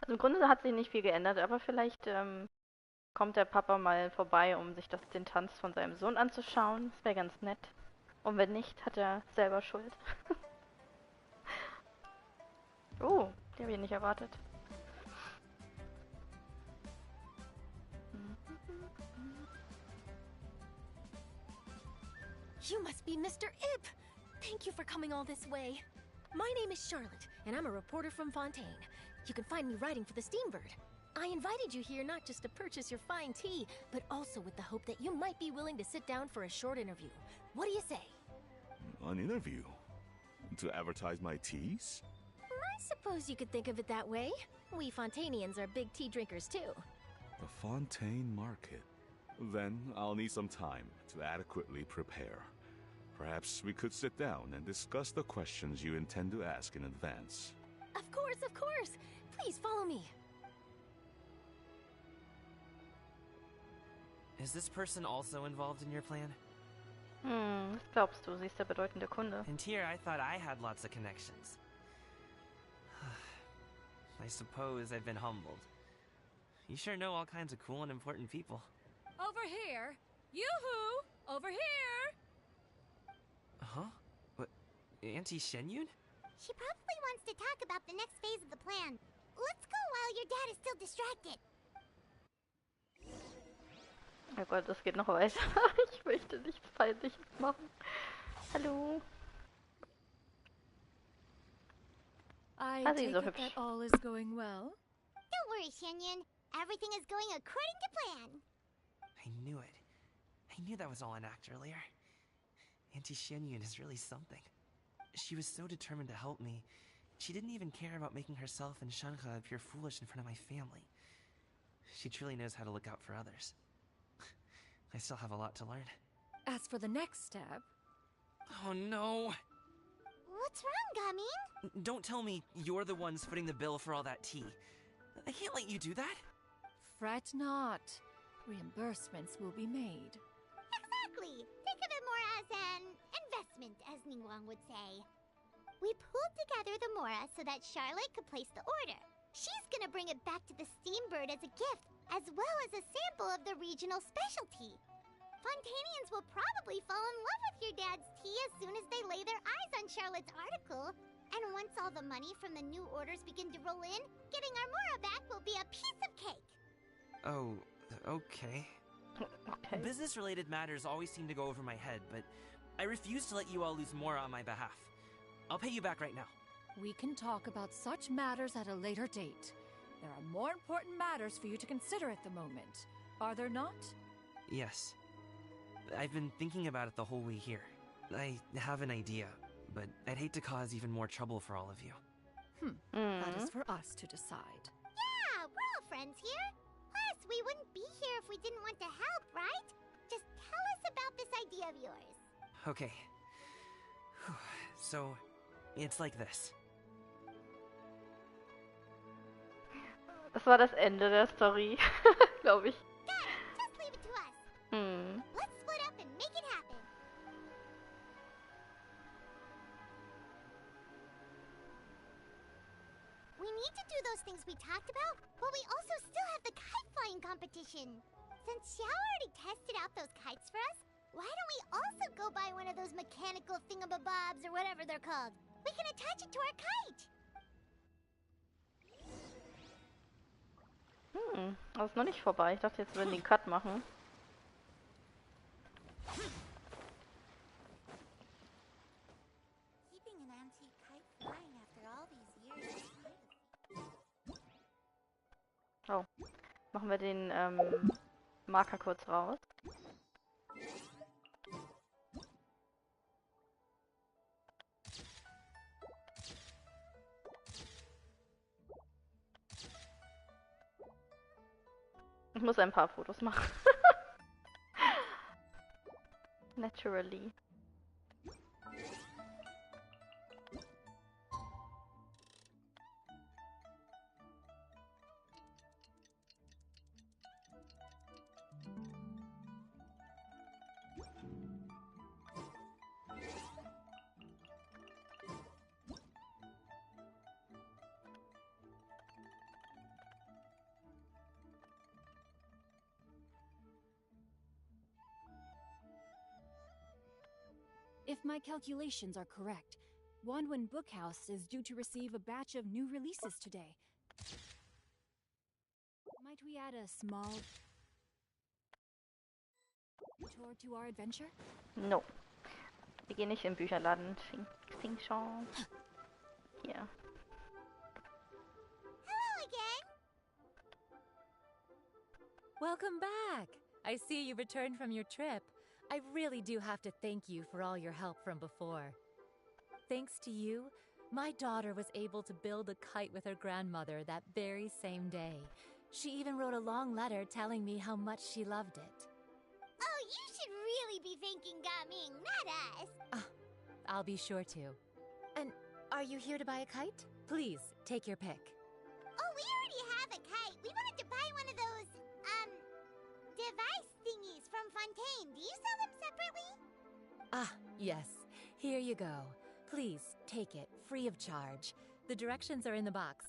Also im Grunde hat sich nicht viel geändert, aber vielleicht kommt der Papa mal vorbei, um sich den Tanz von seinem Sohn anzuschauen. Das wäre ganz nett. Und wenn nicht, hat er selber Schuld. Oh, die habe ich nicht erwartet. You must be Mr. Ip! Thank you for coming all this way. My name is Charlotte, and I'm a reporter from Fontaine. You can find me writing for the Steambird. I invited you here not just to purchase your fine tea, but also with the hope that you might be willing to sit down for a short interview. What do you say? An interview? To advertise my teas? I suppose you could think of it that way. We Fontainians are big tea drinkers too. The Fontaine Market. Then I'll need some time to adequately prepare. Perhaps we could sit down and discuss the questions you intend to ask in advance. Of course, of course! Please follow me. Is this person also involved in your plan? Was glaubst du? Sie ist der bedeutende Kunde. And here I thought I had lots of connections. I suppose I've been humbled. You sure know all kinds of cool and important people. Over here! Yoo-hoo! Over here! Huh? What? Auntie Xianyun? She probably wants to talk about the next phase of the plan. Let's go while your dad is still distracted. Oh Gott, das geht noch weiter. Ich möchte nichts Peinliches machen. Hallo. I Sie ist take so it hübsch. that all is going well? Don't worry, Xianyun. Everything is going according to plan. I knew it. I knew that was all an act earlier. Auntie Xianyun is really something. She was so determined to help me. She didn't even care about making herself and Shenhe appear foolish in front of my family. She truly knows how to look out for others. I still have a lot to learn. As for the next step... Oh no! What's wrong, Gaming? Don't tell me you're the ones footing the bill for all that tea. I can't let you do that. Fret not. Reimbursements will be made. Exactly. Think of it more as an investment, as Ningguang would say. We pulled together the Mora so that Charlotte could place the order. She's gonna bring it back to the Steambird as a gift, as well as a sample of the regional specialty. Fontainians will probably fall in love with your dad's tea as soon as they lay their eyes on Charlotte's article. And once all the money from the new orders begin to roll in, getting our Mora back will be a piece of cake. Oh, okay. Okay. Business-related matters always seem to go over my head, but I refuse to let you all lose more on my behalf. I'll pay you back right now. We can talk about such matters at a later date. There are more important matters for you to consider at the moment, are there not? Yes. I've been thinking about it the whole way here. I have an idea, but I'd hate to cause even more trouble for all of you. That is for us to decide. Yeah, we're all friends here. Plus, we wouldn't be here if we didn't want to help, right? Just tell us about this idea of yours. Okay. So, it's like this. Das war das Ende der Story, glaube ich. Got it. Just leave it to us. Let's split up and make it happen. We need to do those things we talked about, but we also still have the kite flying competition. Since Xiao already tested out those kites for us, why don't we also go buy one of those mechanical thingamabobs or whatever they're called? We can attach it to our kite. Das ist noch nicht vorbei. Ich dachte, jetzt würden die einen Cut machen. Keeping an antique kite flying after all these years. Oh. Machen wir den Marker kurz raus. Ich muss ein paar Fotos machen. Naturally. If my calculations are correct, Wanwen Bookhouse is due to receive a batch of new releases today. Might we add a small tour to our adventure? No. Wir gehen nicht im Bücherladen. Xing-Shong. Hier. Hello again. Welcome back. I see you returned from your trip. I really do have to thank you for all your help from before. Thanks to you, my daughter was able to build a kite with her grandmother that very same day. She even wrote a long letter telling me how much she loved it. Oh, you should really be thanking Gaming, not us. I'll be sure to. And are you here to buy a kite? Please, take your pick. Oh, we already have a kite. We wanted to buy one of those, device thingies from Fontaine. Do you sell them separately? Ah, yes. Here you go. Please, take it, free of charge. The directions are in the box.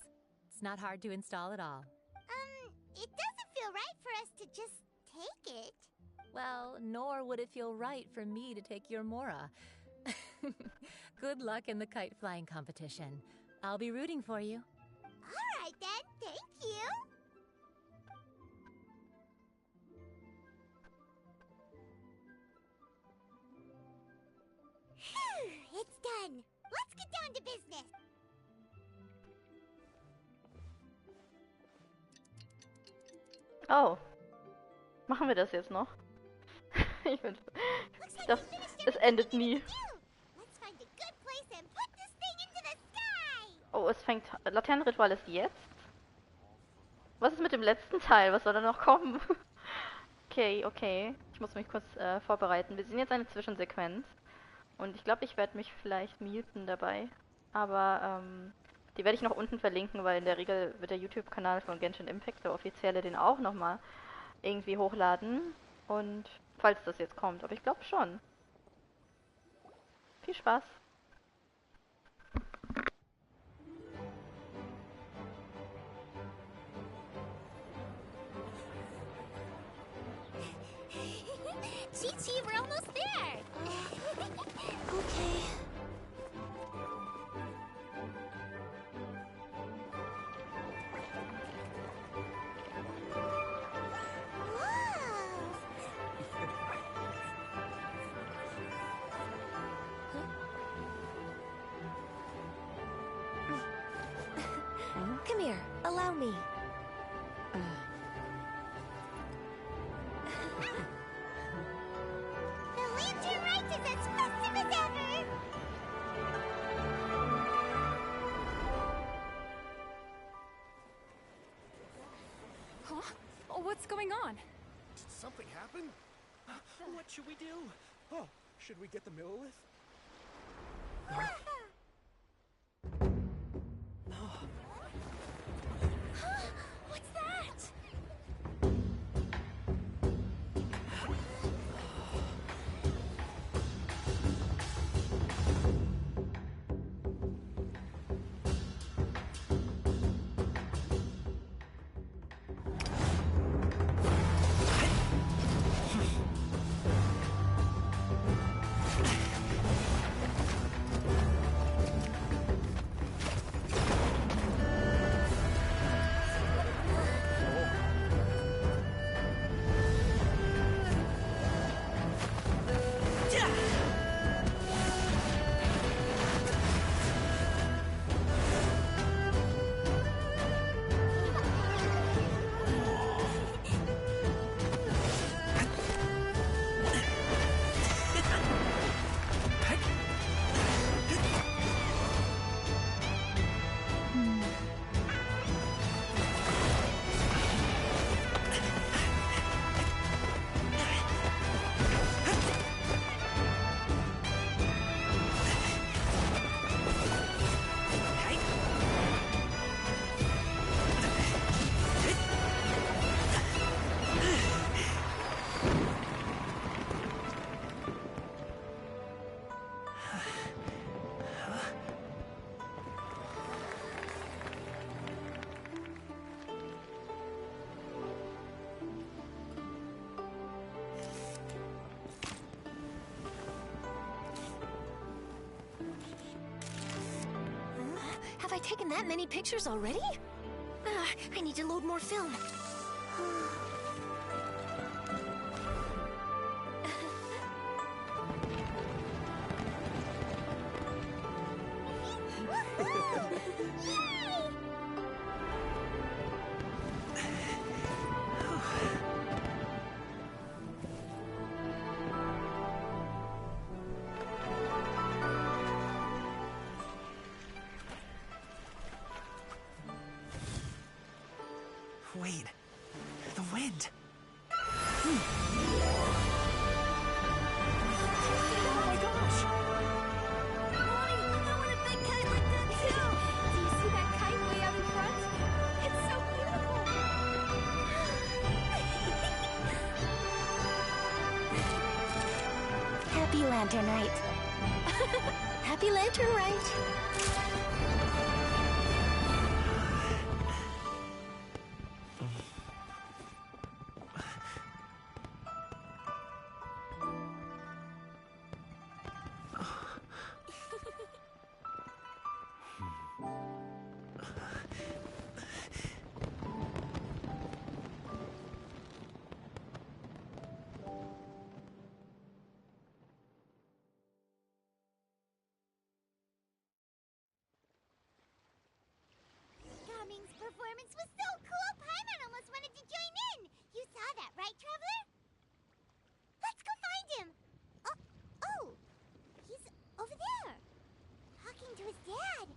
It's not hard to install at all. It doesn't feel right for us to just take it. Well, nor would it feel right for me to take your Mora. Good luck in the kite flying competition. I'll be rooting for you. All right then, thank you. Phew, it's done. Let's get down to business. Oh. Machen wir das jetzt noch? Ich dachte, es endet nie. Oh, es fängt... Laternenritual ist jetzt? Was ist mit dem letzten Teil? Was soll da noch kommen? Okay, okay. Ich muss mich kurz vorbereiten. Wir sehen jetzt eine Zwischensequenz. Und ich glaube, ich werde mich vielleicht muten dabei. Aber die werde ich noch unten verlinken, weil in der Regel wird der YouTube-Kanal von Genshin Impact, der offizielle, den auch nochmal irgendwie hochladen. Und falls das jetzt kommt. Aber ich glaube schon. Viel Spaß. Chi-Chi, we're almost there! Okay. Come here, allow me. is as festive as ever! Huh? Oh, what's going on? Did something happen? What should we do? Oh, should we get the Millilith? What's that? Have I taken that many pictures already? I need to load more film. Wait, the wind. Oh my gosh! Mommy, I want a big kite like that too! Do you see that kite way out in front? It's so beautiful! Happy Lantern Rite. Happy Lantern Rite! Gaming's performance was so cool, Paimon almost wanted to join in! You saw that, right, Traveler? Let's go find him! Oh! He's over there! Talking to his dad!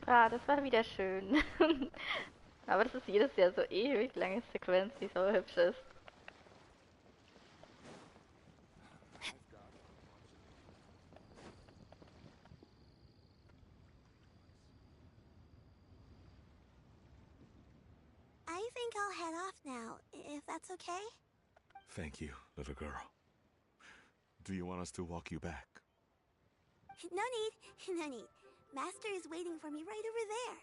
Ah, das war wieder schön. Aber das ist jedes Jahr so ewig lange Sequenz, die so hübsch ist. I think I'll head off now, if that's okay. Thank you, little girl. Do you want us to walk you back? No need, no need. Master is waiting for me right over there.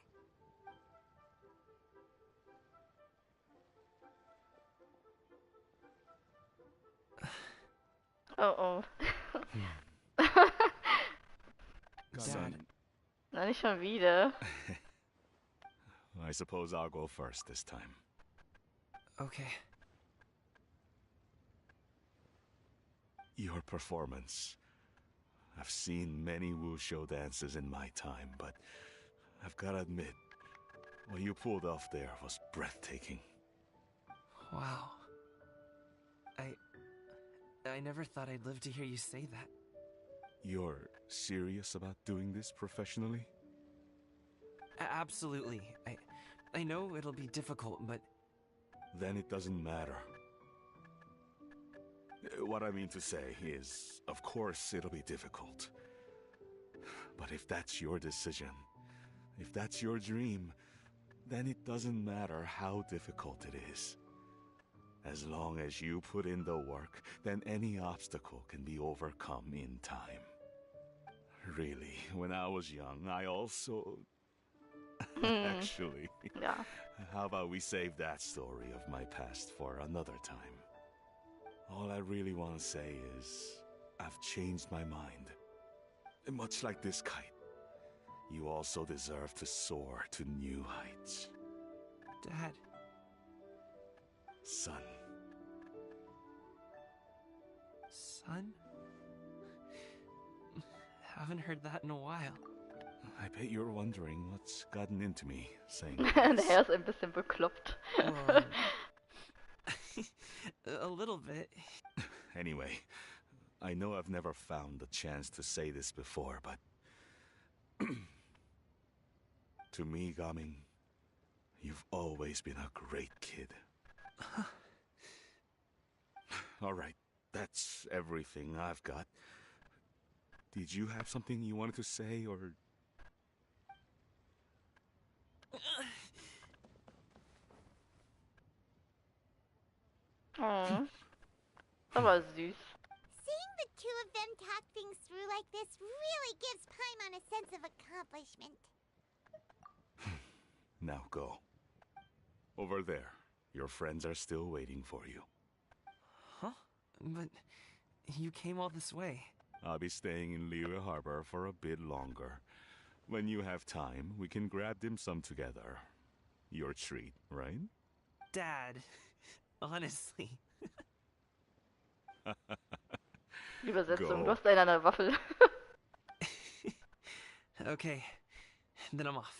Oh. Son, Na, nicht schon wieder. I suppose I'll go first this time. Okay. Your performance. I've seen many wushou dances in my time, but I've gotta admit, what you pulled off there was breathtaking. Wow. I never thought I'd live to hear you say that. You're serious about doing this professionally? Absolutely. I know it'll be difficult, but... Then it doesn't matter. What I mean to say is, of course it'll be difficult. But if that's your decision, if that's your dream, then it doesn't matter how difficult it is. As long as you put in the work, then any obstacle can be overcome in time. Really, when I was young, I also... Actually, Yeah. how about we save that story of my past for another time? All I really want to say is, I've changed my mind. And much like this kite, you also deserve to soar to new heights. Dad. Son. Son? Haven't heard that in a while. I bet you're wondering what's gotten into me saying Der Herr ist ein bisschen bekloppt. A little bit. Anyway, I know I've never found the chance to say this before, but... to me, Gaming, you've always been a great kid. Alright, that's everything I've got. Did you have something you wanted to say, or... Oh. Aber süß. Seeing the two of them talk things through like this really gives Paimon a sense of accomplishment. Now go. Over there. Your friends are still waiting for you. Huh? But you came all this way. I'll be staying in Liyue Harbor for a bit longer. When you have time, we can grab dim sum together. Your treat, right? Dad, honestly. Übersetzung, du hast einen an der Waffel. Okay, then I'm off.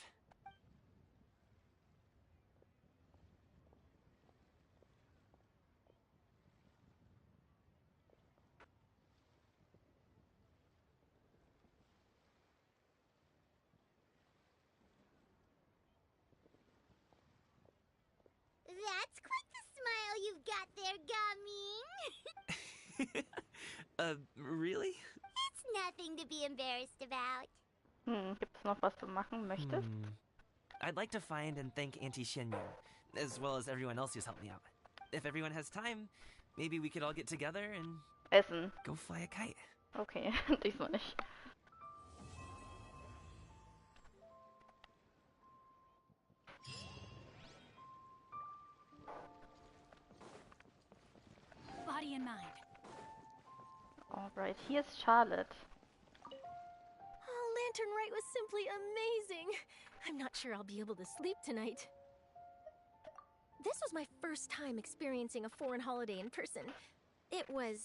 That's quite the smile you've got there, Gaming. Really? It's nothing to be embarrassed about. Gibt's noch was du machen möchtest? I'd like to find and thank Auntie Xianyun, as well as everyone else who's helped me out. If everyone has time, maybe we could all get together and... Essen. Go fly a kite. Okay, diesmal nicht. Body and mind. Alright, hier ist Charlotte. Oh, Lantern Rite was simply amazing. I'm not sure I'll be able to sleep tonight. This was my first time experiencing a foreign holiday in person. It was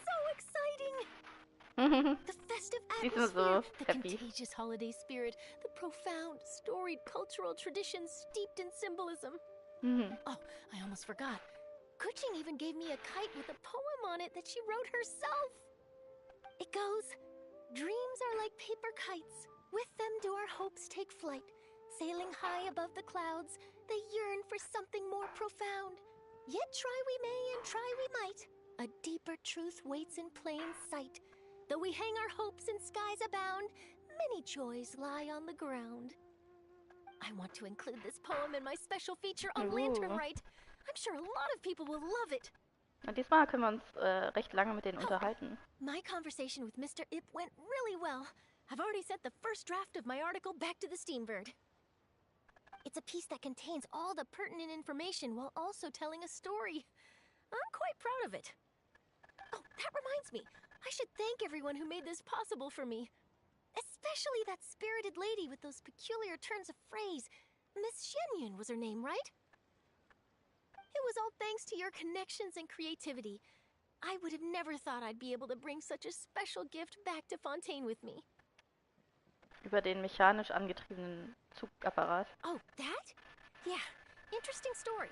so exciting. The festive atmosphere, the contagious holiday spirit, the profound, storied cultural traditions steeped in symbolism. Oh, I almost forgot. Kuching even gave me a kite with a poem on it that she wrote herself. It goes, "Dreams are like paper kites. With them do our hopes take flight. Sailing high above the clouds, they yearn for something more profound. Yet try we may and try we might. A deeper truth waits in plain sight. Though we hang our hopes in skies abound, many joys lie on the ground." I want to include this poem in my special feature on Lantern Rite. I'm sure a lot of people will love it. Und diesmal können wir uns recht lange mit denen unterhalten. My conversation with Mr. Ip went really well. I've already sent the first draft of my article back to the Steambird. It's a piece that contains all the pertinent information while also telling a story. I'm quite proud of it. Oh, that reminds me. I should thank everyone who made this possible for me. Especially that spirited lady with those peculiar turns of phrase. Miss Xianyun was her name, right? It was all thanks to your connections and creativity. I would have never thought I'd be able to bring such a special gift back to Fontaine with me. Über den mechanisch angetriebenen Zugapparat. Oh, that? Yeah, interesting story.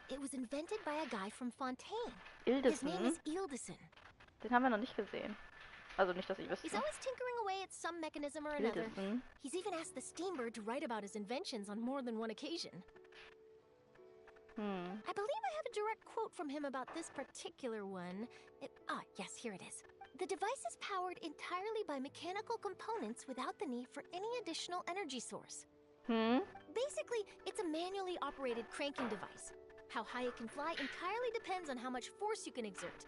It was invented by a guy from Fontaine. His Ildesen? name is Ildesen. Den haben wir noch nicht gesehen. Also nicht, dass ich wüsste. He's always tinkering away at some mechanism or another. Ildesen. He's even asked the Steambird to write about his inventions on more than one occasion. I believe I have a direct quote from him about this particular one. Yes, here it is. The device is powered entirely by mechanical components without the need for any additional energy source. Basically, it's a manually operated cranking device. How high it can fly entirely depends on how much force you can exert.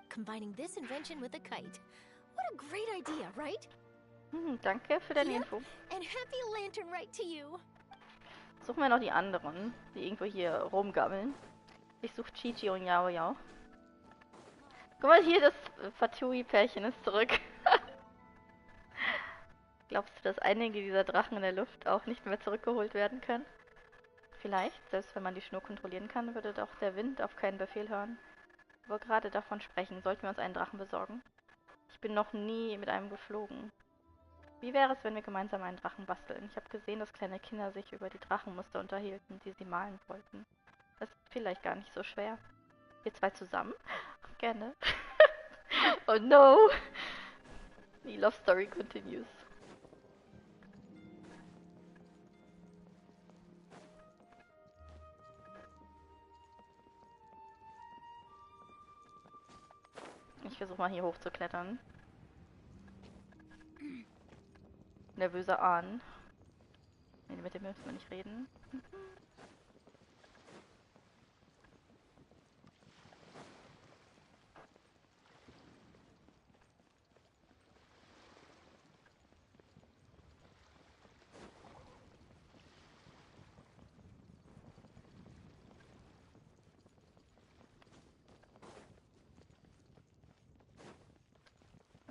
Combining this invention with a kite. What a great idea, right? Danke für deine Info. And happy Lantern Rite to you. Suchen wir noch die anderen, die irgendwo hier rumgammeln. Ich suche Chi-Chi und Yao Yao. Guck mal hier, das Fatui-Pärchen ist zurück. Glaubst du, dass einige dieser Drachen in der Luft auch nicht mehr zurückgeholt werden können? Vielleicht, selbst wenn man die Schnur kontrollieren kann, würde doch der Wind auf keinen Befehl hören. Wo wir gerade davon sprechen, sollten wir uns einen Drachen besorgen. Ich bin noch nie mit einem geflogen. Wie wäre es, wenn wir gemeinsam einen Drachen basteln? Ich habe gesehen, dass kleine Kinder sich über die Drachenmuster unterhielten, die sie malen wollten. Das ist vielleicht gar nicht so schwer. Wir zwei zusammen? Gerne. Oh no! The love story continues. Ich versuche mal hier hoch zu klettern. Nervöser Ahn. Nee, mit dem müssen wir nicht reden.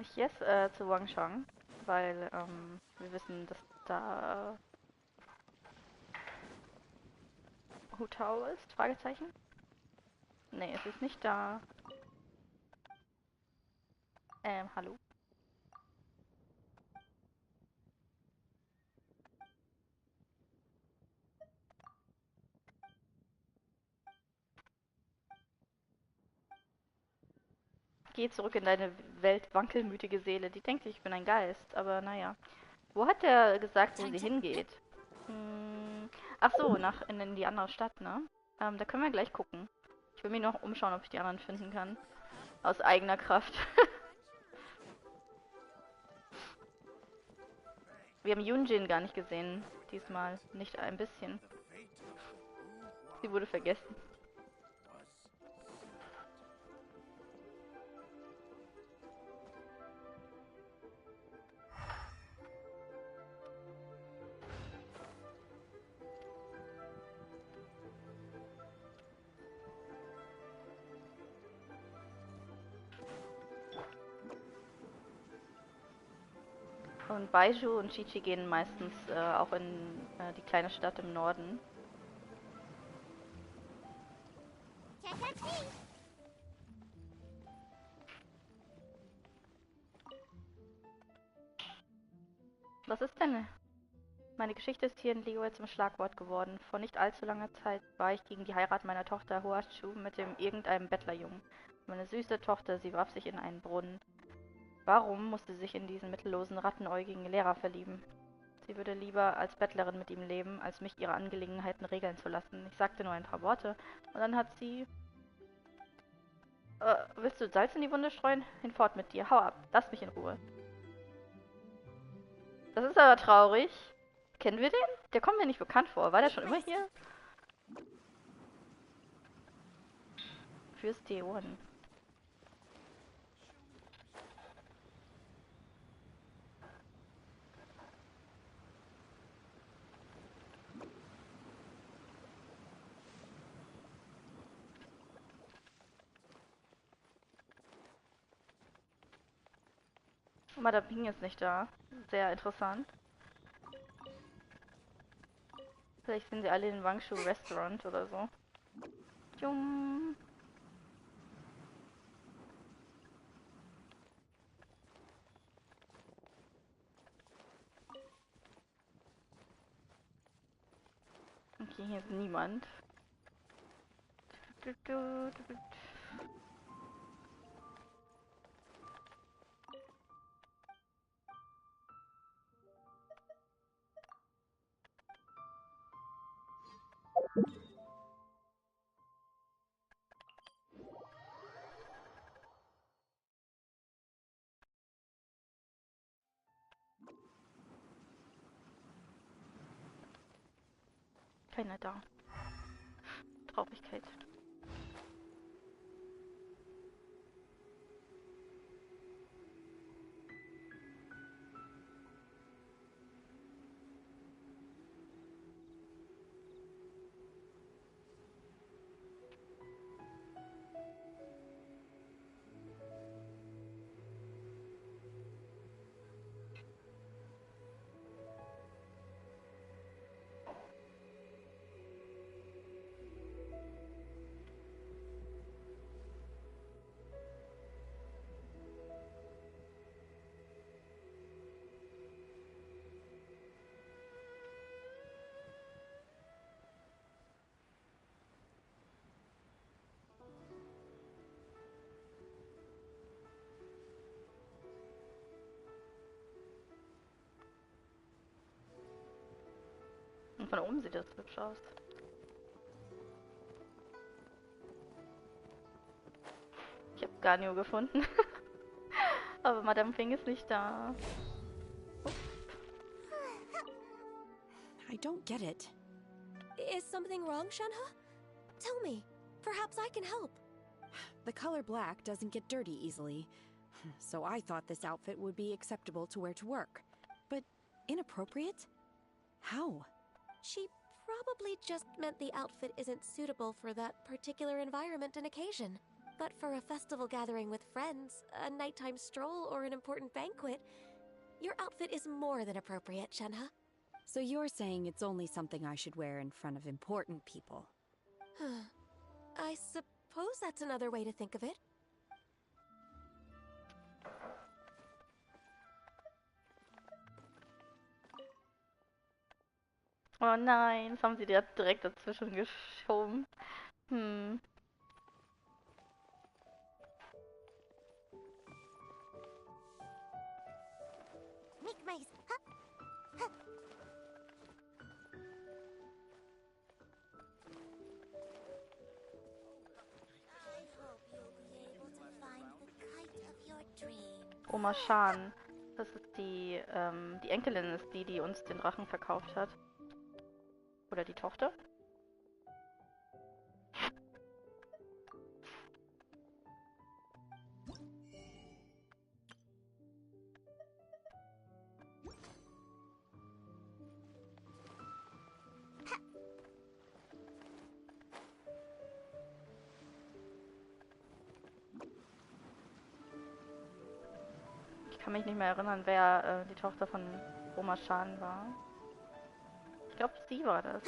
Ich jetzt zu Aocang, weil wir wissen, dass da Taue ist? Fragezeichen? Nee, es ist nicht da. Hallo? Geh zurück in deine Welt, wankelmütige Seele. Die denkt, ich bin ein Geist, aber naja. Wo hat der gesagt, wo sie hingeht? Ach so, in die andere Stadt, ne? Da können wir gleich gucken. Ich will mich noch umschauen, ob ich die anderen finden kann. Aus eigener Kraft. Wir haben Yunjin gar nicht gesehen. Diesmal. Nicht ein bisschen. Sie wurde vergessen. Und Baiju und Chi-Chi gehen meistens auch in die kleine Stadt im Norden. Was ist denn? Meine Geschichte ist hier in Liyue zum Schlagwort geworden. Vor nicht allzu langer Zeit war ich gegen die Heirat meiner Tochter Huachu mit irgendeinem Bettlerjungen. Meine süße Tochter, sie warf sich in einen Brunnen. Warum musste sie sich in diesen mittellosen, rattenäugigen Lehrer verlieben? Sie würde lieber als Bettlerin mit ihm leben, als mich ihre Angelegenheiten regeln zu lassen. Ich sagte nur ein paar Worte und dann hat sie... willst du Salz in die Wunde streuen? Hinfort mit dir. Hau ab. Lass mich in Ruhe. Das ist aber traurig. Kennen wir den? Der kommt mir nicht bekannt vor. War der schon immer hier? Fürst D1. Aber der Ping ist nicht da. Sehr interessant. Vielleicht sind sie alle in Wangshu Restaurant oder so. Jum. Okay, hier ist niemand. Keiner da. Traurigkeit. Und von oben sieht das hübsch aus. Ich habe Ganyu gefunden. Aber Madame Fing ist nicht da. I don't get it. Is something wrong, Shenhe? Tell me. Perhaps I can help. The color black doesn't get dirty easily, so I thought this outfit would be acceptable to wear to work. But inappropriate? How? She probably just meant the outfit isn't suitable for that particular environment and occasion. But for a festival gathering with friends, a nighttime stroll, or an important banquet, your outfit is more than appropriate, Shenhe. So you're saying it's only something I should wear in front of important people? I suppose that's another way to think of it. Oh nein, das haben sie direkt dazwischen geschoben. Oma Shan. Das ist die Enkelin ist die uns den Drachen verkauft hat. Oder die Tochter? Ich kann mich nicht mehr erinnern, wer die Tochter von Oma Shan war. Ich glaube, sie war das.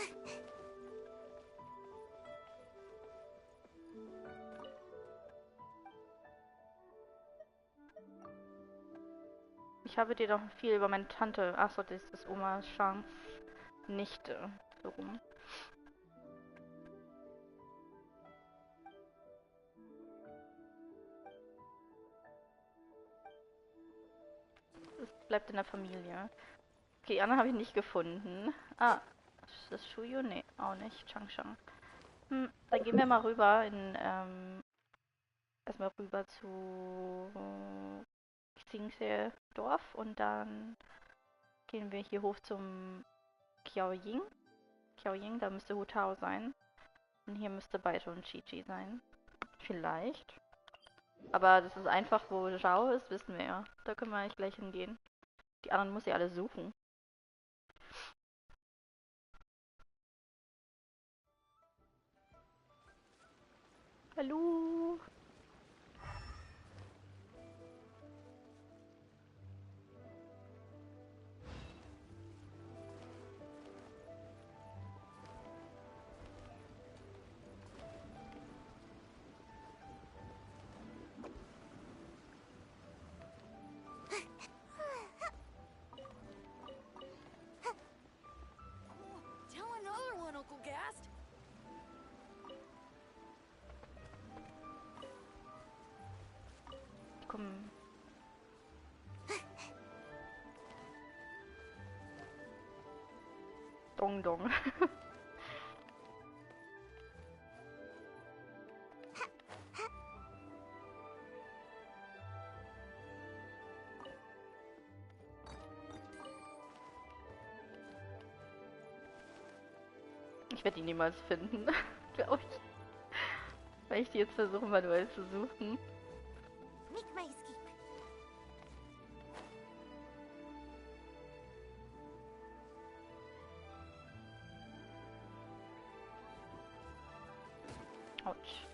Ich habe dir doch viel über meine Tante. Achso, das ist Oma Shans Nichte. So rum. Das bleibt in der Familie. Okay, Anna habe ich nicht gefunden. Ah, ist das Shuyu? Nee, auch nicht. Changshang. Dann gehen wir mal rüber in, erstmal rüber zu Xinyue-Dorf und dann gehen wir hier hoch zum Qiaoying. Qiaoying, da müsste Hutao sein. Und hier müsste Baito und Chi-Chi sein. Vielleicht. Aber das ist einfach, wo Zhao ist, wissen wir ja. Da können wir eigentlich gleich hingehen. Die anderen muss ich alle suchen. Hallo. Dong Dong. Ich werde die niemals finden, glaube ich. Weil ich die jetzt versuche, manuell zu suchen. Autsch.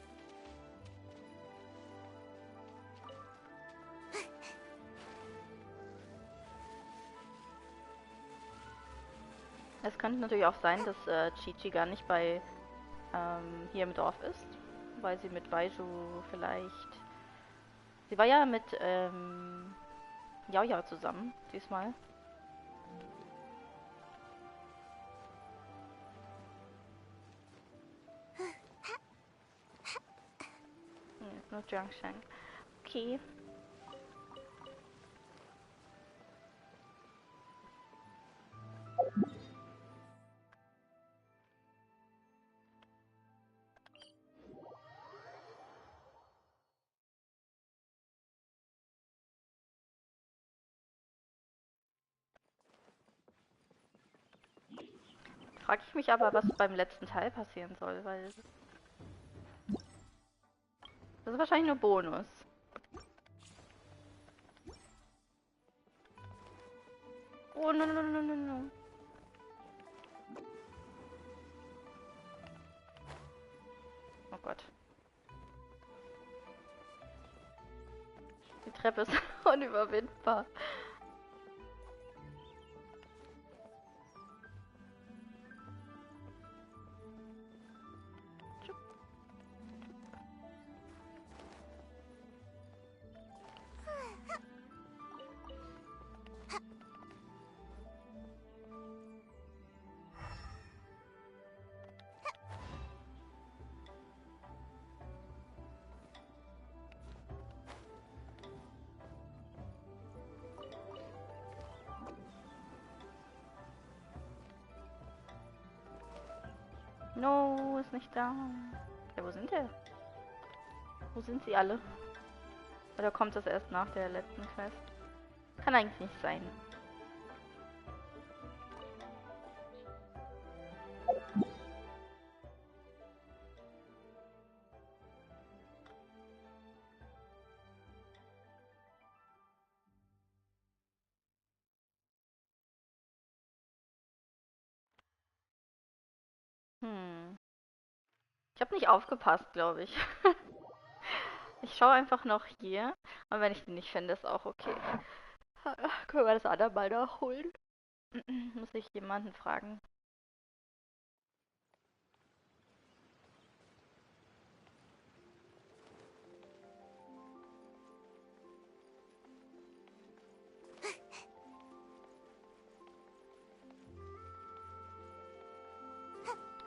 Es könnte natürlich auch sein, dass Chi-Chi gar nicht bei hier im Dorf ist, weil sie mit Baiju vielleicht... Sie war ja mit Yao Yao zusammen, diesmal. Nur Junction. Okay. Frage ich mich aber, was beim letzten Teil passieren soll, weil das ist wahrscheinlich nur Bonus. Oh, no, no, no, no, no. Oh Gott. Die Treppe ist unüberwindbar. No, ist nicht da. Ja, wo sind der? Wo sind sie alle? Oder kommt das erst nach der letzten Quest? Kann eigentlich nicht sein. Ich habe nicht aufgepasst, glaube ich. Ich schaue einfach noch hier. Und wenn ich den nicht finde, ist auch okay. Können wir das andermal nachholen? Muss ich jemanden fragen.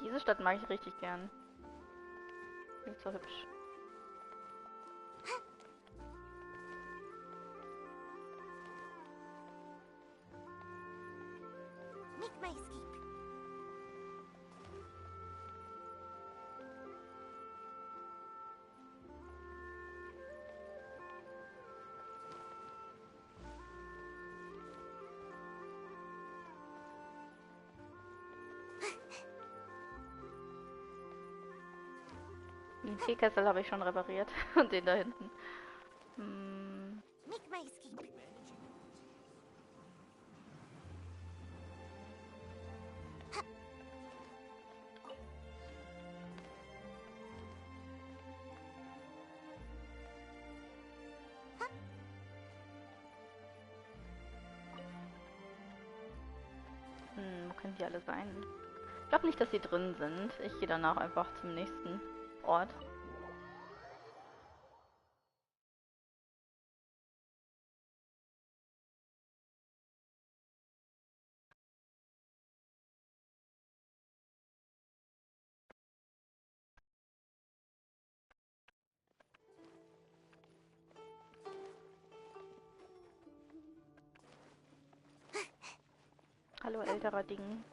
Diese Stadt mag ich richtig gern. Klingt so hübsch. Den Teekessel habe ich schon repariert. Und den da hinten. Wo können die alle sein? Ich glaube nicht, dass sie drin sind. Ich gehe danach einfach zum nächsten Ort. Hallo, älterer Ding.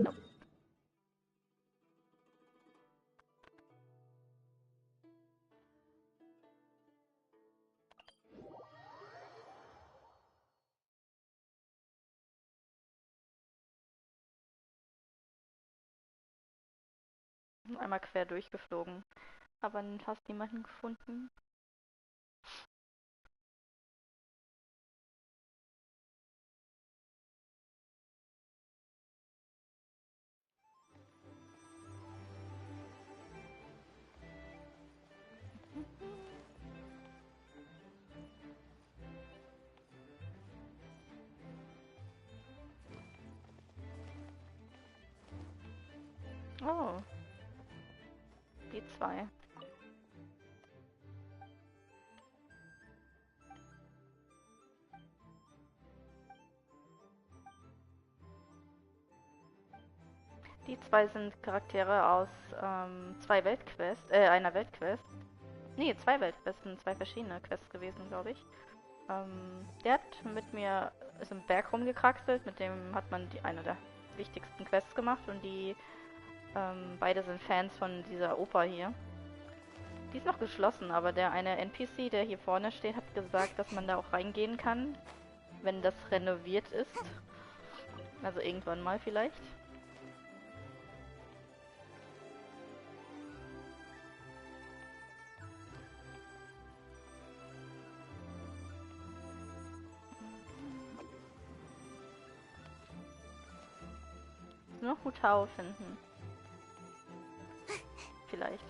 Nope. Einmal quer durchgeflogen, aber fast niemanden gefunden. Oh. Die 2. Die 2 sind Charaktere aus einer Weltquest. Nee, 2 Weltquests, sind 2 verschiedene Quests gewesen, glaube ich. Der hat ist im Berg rumgekraxelt, mit dem hat man eine der wichtigsten Quests gemacht und die beide sind Fans von dieser Oper hier. Die ist noch geschlossen, aber der eine NPC, der hier vorne steht, hat gesagt, dass man da auch reingehen kann, wenn das renoviert ist. Also irgendwann mal vielleicht. Nur noch Taue finden. Vielleicht.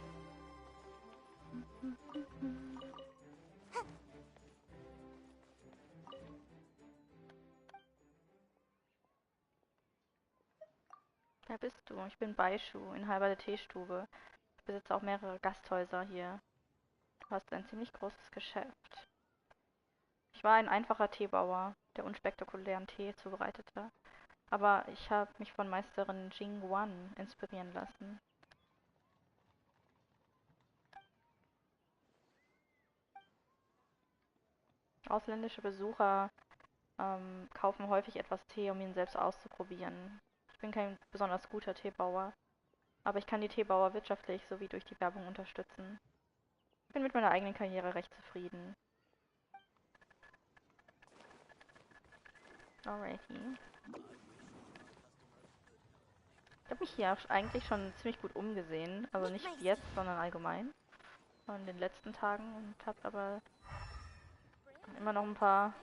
Wer bist du? Ich bin Baishu, Inhaber der Teestube. Ich besitze auch mehrere Gasthäuser hier. Du hast ein ziemlich großes Geschäft. Ich war ein einfacher Teebauer, der unspektakulären Tee zubereitete. Aber ich habe mich von Meisterin Jingwan inspirieren lassen. Ausländische Besucher kaufen häufig etwas Tee, um ihn selbst auszuprobieren. Ich bin kein besonders guter Teebauer, aber ich kann die Teebauer wirtschaftlich sowie durch die Werbung unterstützen. Ich bin mit meiner eigenen Karriere recht zufrieden. Alrighty. Ich habe mich hier eigentlich schon ziemlich gut umgesehen. Also nicht jetzt, sondern allgemein. In den letzten Tagen. Und habe aber immer noch ein paar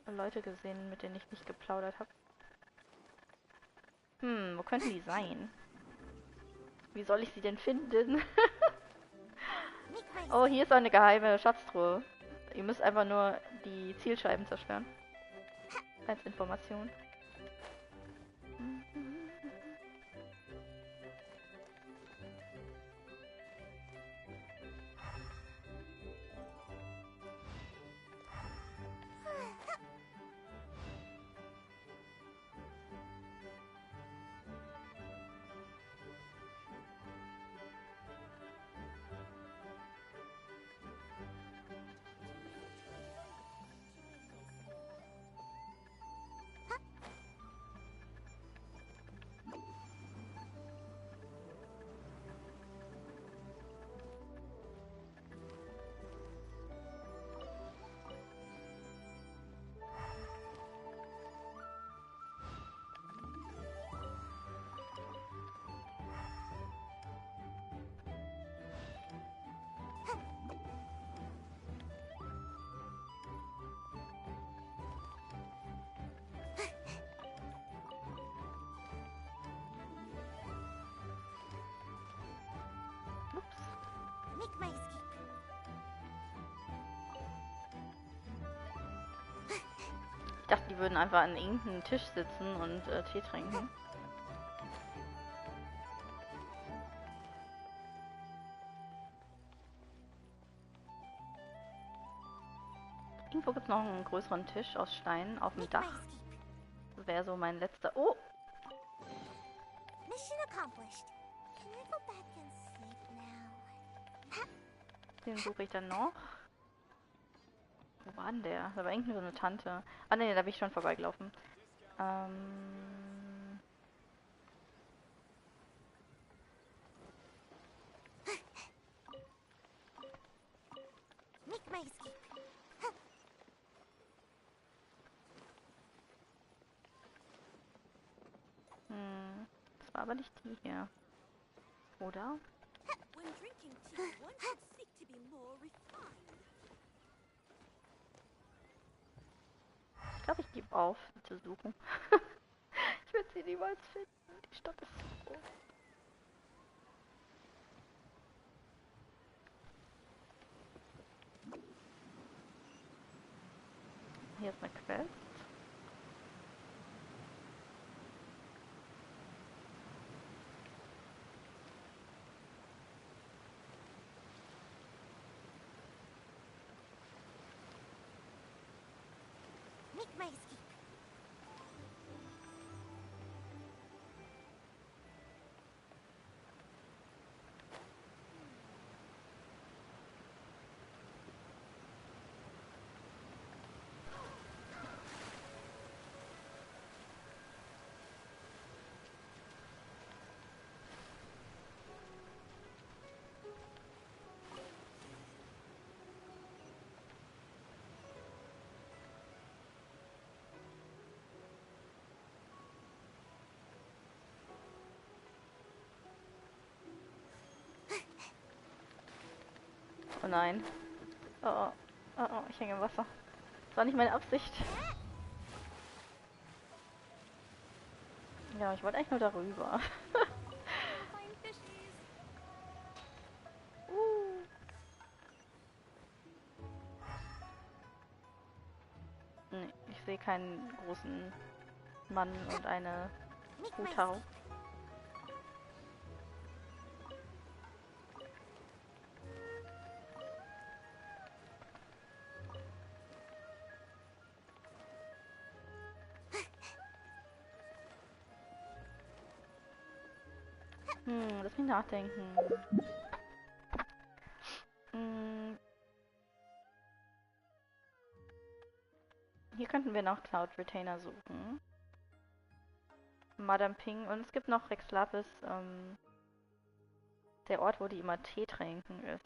Leute gesehen, mit denen ich nicht geplaudert habe. Wo könnten die sein? Wie soll ich sie denn finden? Oh, hier ist eine geheime Schatztruhe. Ihr müsst einfach nur die Zielscheiben zerstören. Als Information. Ich dachte, die würden einfach an irgendeinem Tisch sitzen und Tee trinken. Irgendwo gibt es noch einen größeren Tisch aus Stein auf dem Dach. Das wäre so mein letzter... Oh! Den suche ich dann noch. Wo war denn der? Da war irgendwie so eine Tante. Ah ne, da bin ich schon vorbeigelaufen. war aber nicht die hier. Oder? Ich glaube, ich gebe auf, sie zu suchen. Ich würde sie niemals finden. Die Stadt ist so groß. Hier ist eine Quest. Make my escape. Oh nein. Oh, oh, oh, oh, ich hänge im Wasser. Das war nicht meine Absicht. Ja, ich wollte eigentlich nur darüber. Nee, ich sehe keinen großen Mann und eine Hutau. Lass mich nachdenken. Hier könnten wir noch Cloud Retainer suchen. Madame Ping. Und es gibt noch Rex Lapis, der Ort, wo die immer Tee trinken, ist.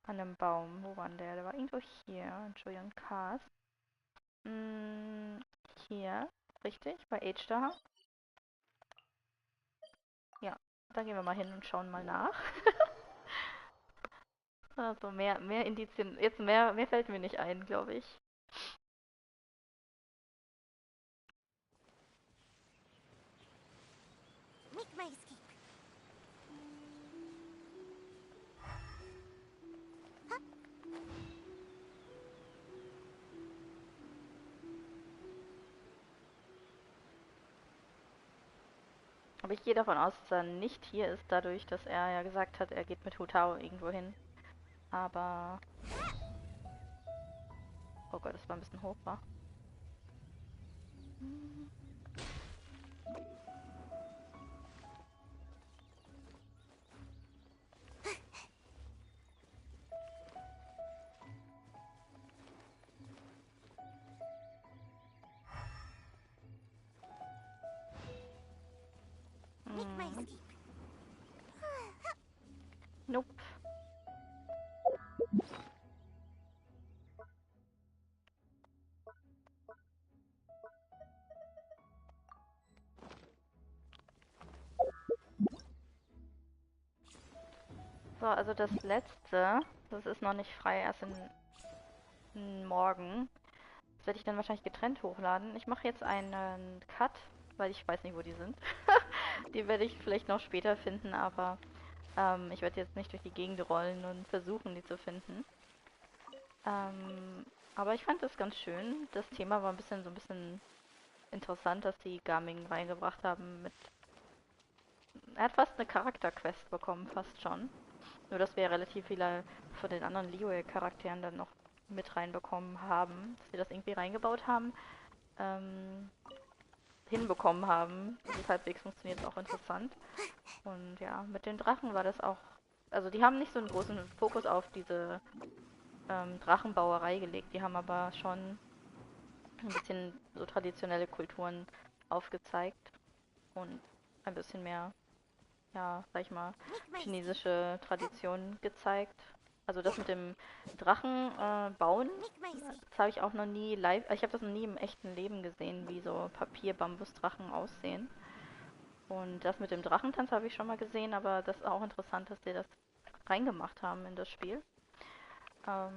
An einem Baum. Wo war denn der? Der war irgendwo hier. Xinyue-Kiosk. Hier. Richtig? Bei Age da. Ja. Da gehen wir mal hin und schauen mal nach. Also mehr Indizien. Jetzt mehr fällt mir nicht ein, glaube ich. Make my escape. Aber ich gehe davon aus, dass er nicht hier ist, dadurch, dass er ja gesagt hat, er geht mit Hutao irgendwo hin. Aber... Oh Gott, das war ein bisschen hoch, wa? Nope. So, also das letzte, das ist noch nicht frei, erst morgen. Das werde ich dann wahrscheinlich getrennt hochladen. Ich mache jetzt einen Cut, weil ich weiß nicht, wo die sind. Die werde ich vielleicht noch später finden, aber ich werde jetzt nicht durch die Gegend rollen und versuchen, die zu finden. Aber ich fand das ganz schön. Das Thema war so ein bisschen interessant, dass die Gaming reingebracht haben mit... Er hat fast eine Charakterquest bekommen, fast schon. Nur, dass wir relativ viele von den anderen Liyue-Charakteren dann noch mit reinbekommen haben. Dass wir das irgendwie reingebaut haben. Hinbekommen haben. Das ist halbwegs funktioniert, ist auch interessant. Und ja, mit den Drachen war das auch... Also die haben nicht so einen großen Fokus auf diese Drachenbauerei gelegt. Die haben aber schon ein bisschen so traditionelle Kulturen aufgezeigt. Und ein bisschen mehr, ja, sag ich mal, chinesische Traditionen gezeigt. Also das mit dem Drachen bauen, das habe ich auch noch nie live, ich habe das noch nie im echten Leben gesehen, wie so Papier-Bambusdrachen aussehen. Und das mit dem Drachentanz habe ich schon mal gesehen, aber das ist auch interessant, dass die das reingemacht haben in das Spiel. War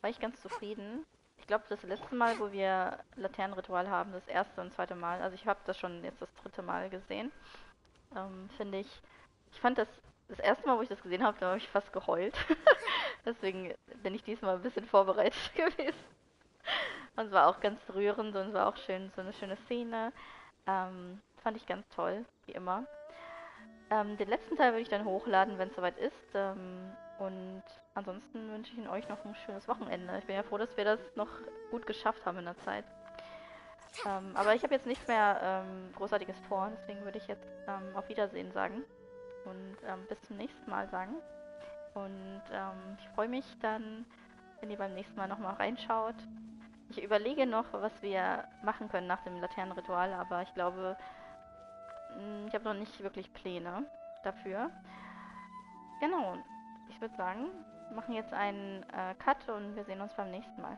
ich ganz zufrieden. Ich glaube, das letzte Mal, wo wir Laternenritual haben, das erste und zweite Mal, also ich habe das schon jetzt das dritte Mal gesehen, finde ich fand das erste Mal, wo ich das gesehen habe, da habe ich fast geheult. Deswegen bin ich diesmal ein bisschen vorbereitet gewesen. Und es war auch ganz rührend und es war auch schön, so eine schöne Szene. Fand ich ganz toll, wie immer. Den letzten Teil würde ich dann hochladen, wenn es soweit ist. Und ansonsten wünsche ich euch noch ein schönes Wochenende. Ich bin ja froh, dass wir das noch gut geschafft haben in der Zeit. Aber ich habe jetzt nichts mehr Großartiges vor, deswegen würde ich jetzt auf Wiedersehen sagen. Und bis zum nächsten Mal sagen. Und ich freue mich dann, wenn ihr beim nächsten Mal nochmal reinschaut. Ich überlege noch, was wir machen können nach dem Laternenritual, aber ich glaube, ich habe noch nicht wirklich Pläne dafür. Genau, ich würde sagen, wir machen jetzt einen Cut und wir sehen uns beim nächsten Mal.